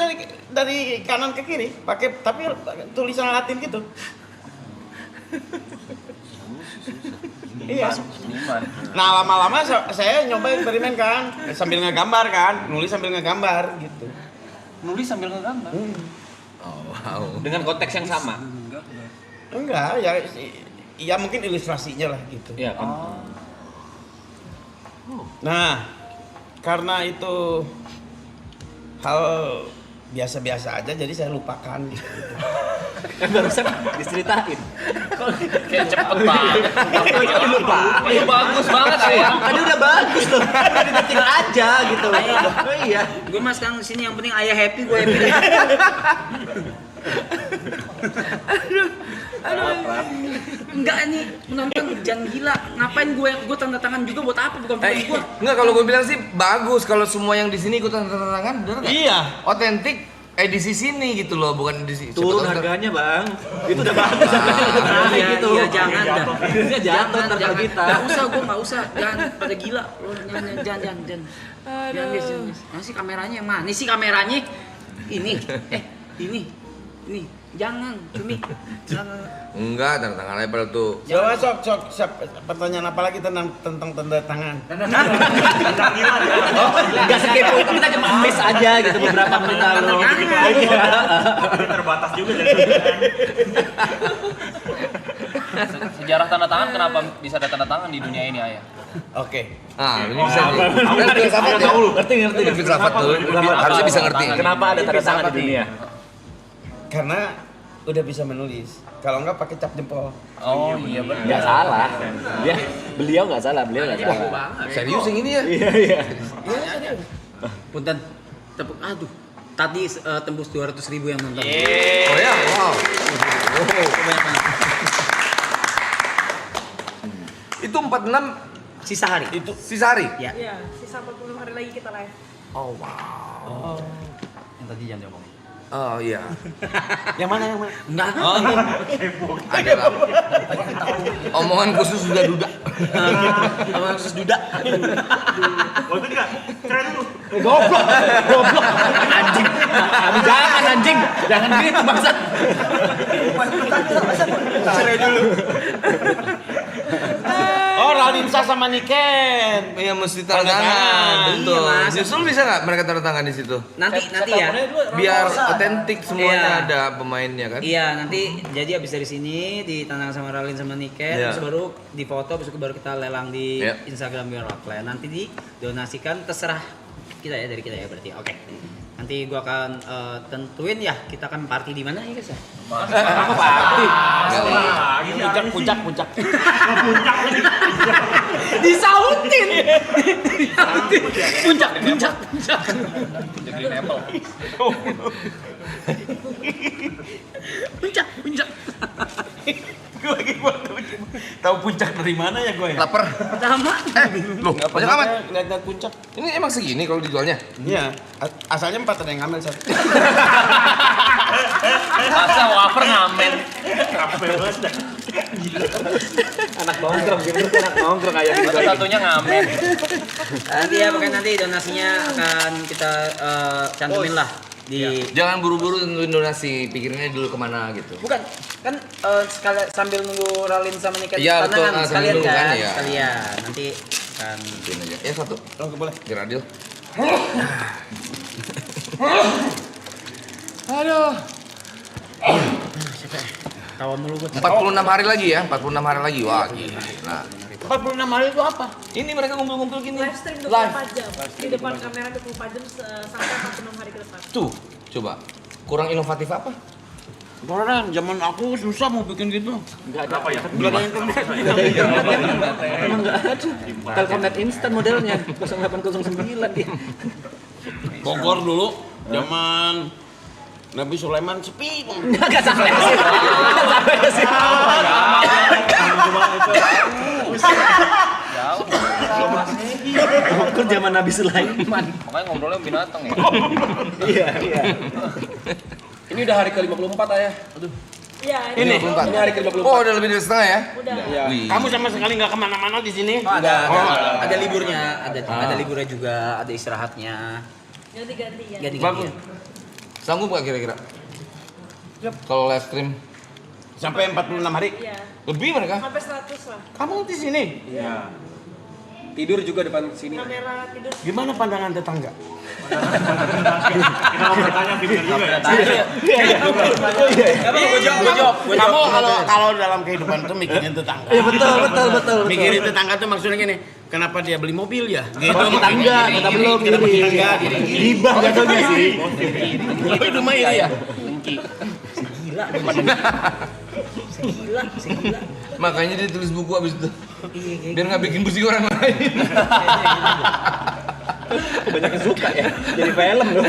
dari kanan ke kiri, tapi tulisan Latin gitu. Iya. Nah lama-lama saya nyoba eksperimen kan, sambil ngegambar kan, nulis sambil ngegambar gitu. Nulis sambil ngegambar. Oh, wow. Dengan konteks yang sama. Enggak, ya mungkin ilustrasinya lah gitu. Iya kan. Nah, karena itu hal biasa-biasa aja, jadi saya lupakan. Gitu. Barusan diceritain. Kayak cepet banget. Lupa. Itu bagus banget ya. Tadi udah bagus loh. Detik aja gitu. Oh iya. Gue mas sekarang sini yang penting Ayah happy, gue happy. Aduh. Enggak nih, menonton jangan gila. Ngapain gue tanda tangan juga buat apa? Bukan film gue. Enggak, kalau gue bilang sih bagus kalau semua yang di sini ikut tanda tangan, bener nggak? Iya. Otentik edisi sini gitu loh, bukan edisi. Turun harganya bang. Itu udah bagus. Iya, jangan dah. Jatuh ntar kita. Nggak usah, gue nggak usah. Jangan pada gila. Lo jangan. Jangan guys. Nah sih kameranya yang mana sih kameranya? Ini. Jangan, cumi. Enggak, tanda tangan aja pada tuh. Coba sok pertanyaan apa lagi tentang tanda tangan? Gak sekepo itu, kita cuma miss aja gitu beberapa menit lalu. Terbatas juga. Sejarah tanda tangan kenapa bisa ada tanda tangan di dunia ini Ayah? Oke. Ini bisa nih. Ngerti. Filsafat tuh. Harusnya bisa ngerti. Kenapa ada tanda tangan di dunia? Karena udah bisa menulis. Kalau enggak pakai cap jempol. Oh iya benar. Nggak salah. Beliau nggak salah. Serius yang ini ya? Iya. Punten, tepuk aduh. Tadi tembus 200.000 yang nonton. Oh ya, wow. Kebanyakan. Itu 46 Sisa hari. sisa hari? Ya. Iya, sisa 40 hari lagi kita live. Oh wow. Yang tadi jangan diomongin. Oh iya. Yang mana? Enggak. Ada lah. Omongan khusus duda. Omongan khusus duda. Waktu enggak? Keren dulu. Goblok. Anjing. Jangan gitu bangsat. Cerai dulu. Oh, Ralinsa sama Niken. Iya mesti tanda tangan. Betul. Iya, Mas. Nyusul bisa nggak mereka tanda tangan di situ? Nanti ya. Biar otentik semuanya Iya. ada pemainnya kan? Iya, nanti jadi abis dari sini ditandang sama Ralin sama Niken, Iya. terus baru difoto, terus baru kita lelang di Iya. Instagram Your Rockland. Nanti didonasikan terserah kita ya, dari kita ya berarti. Oke. Nanti gua akan tentuin ya kita akan party di mana ya guys ya. Apa party? Puncak. Disautin. Puncak. Jadi Apple. Puncak. Gue lagi buat tahu puncak dari mana ya gue ya? Lapar. Pertama. Loh, banyak amat. Ngeliat puncak. Ini emang segini kalau dijualnya? Iya. Asalnya 4 ada yang ngambil 1. Masa wafer ngamen. Anak nongkrong kayak gitu. Satunya ngamen. Nanti ya pokoknya nanti donasinya akan kita cantumin lah di. Jangan buru-buru tentuin donasi, pikirinnya dulu kemana gitu. Bukan, kan sambil nunggu Ralin sama Niken Iya, betul. tandangan sekalian Sambil nunggu kan, kan, iya. sekalian. Nanti kan Bikin aja. Ya satu. Oh, boleh. Biar adil. aduh. Tawa mulu gue. 46 hari lagi ya, 46 hari lagi. Wah, gila. 46 hari itu apa? Ini mereka ngumpul-ngumpul gini. Live stream 24 Live. jam. Di depan kamera 24 jam sampai 46 hari ke depan. Tuh, coba. Kurang inovatif apa? Beneran, zaman aku susah mau bikin gitu. Enggak ada Apa ya? Enggak ada internet. Emang enggak ada. Telkomnet instan modelnya 0809 dia. Bogor dulu, zaman Nabi Sulaiman sepi. Enggak sampai sih. Enggak sampai sih. Jauh. Bogor zaman Nabi Sulaiman. Makanya ngobrolnya binatang ya. Iya, iya. Ini udah hari ke-54 ayah. Aduh. Iya, Ini Ini hari ke-54. Oh, udah lebih dari setengah ya? udah. Iya. Wih. Kamu sama sekali nggak kemana-mana di sini? Ada liburnya, ada liburnya juga, ada istirahatnya. Ganti-ganti ya. Ganti-ganti. Sanggup gak kira-kira? Kalau live stream Sampai 46 hari. Iya. lebih mereka? Sampai 100 lah. Kamu di sini? Iya. Tidur juga depan sini. Kamera tidur. Gimana pandangan tetangga? Kita mau bertanya gimana juga ya? Kamu kalau dalam kehidupan tuh mikirin tetangga. Iya betul. Mikirin tetangga tuh maksudnya gini, kenapa dia beli mobil ya? Gitu. Tetangga, kita belum iri. Hibah jatuhnya sih. Oh, itu mah iri ya. Makanya dia tulis buku abis itu. Biar nggak bikin pusing orang lain. Banyak yang suka ya. Jadi film loh.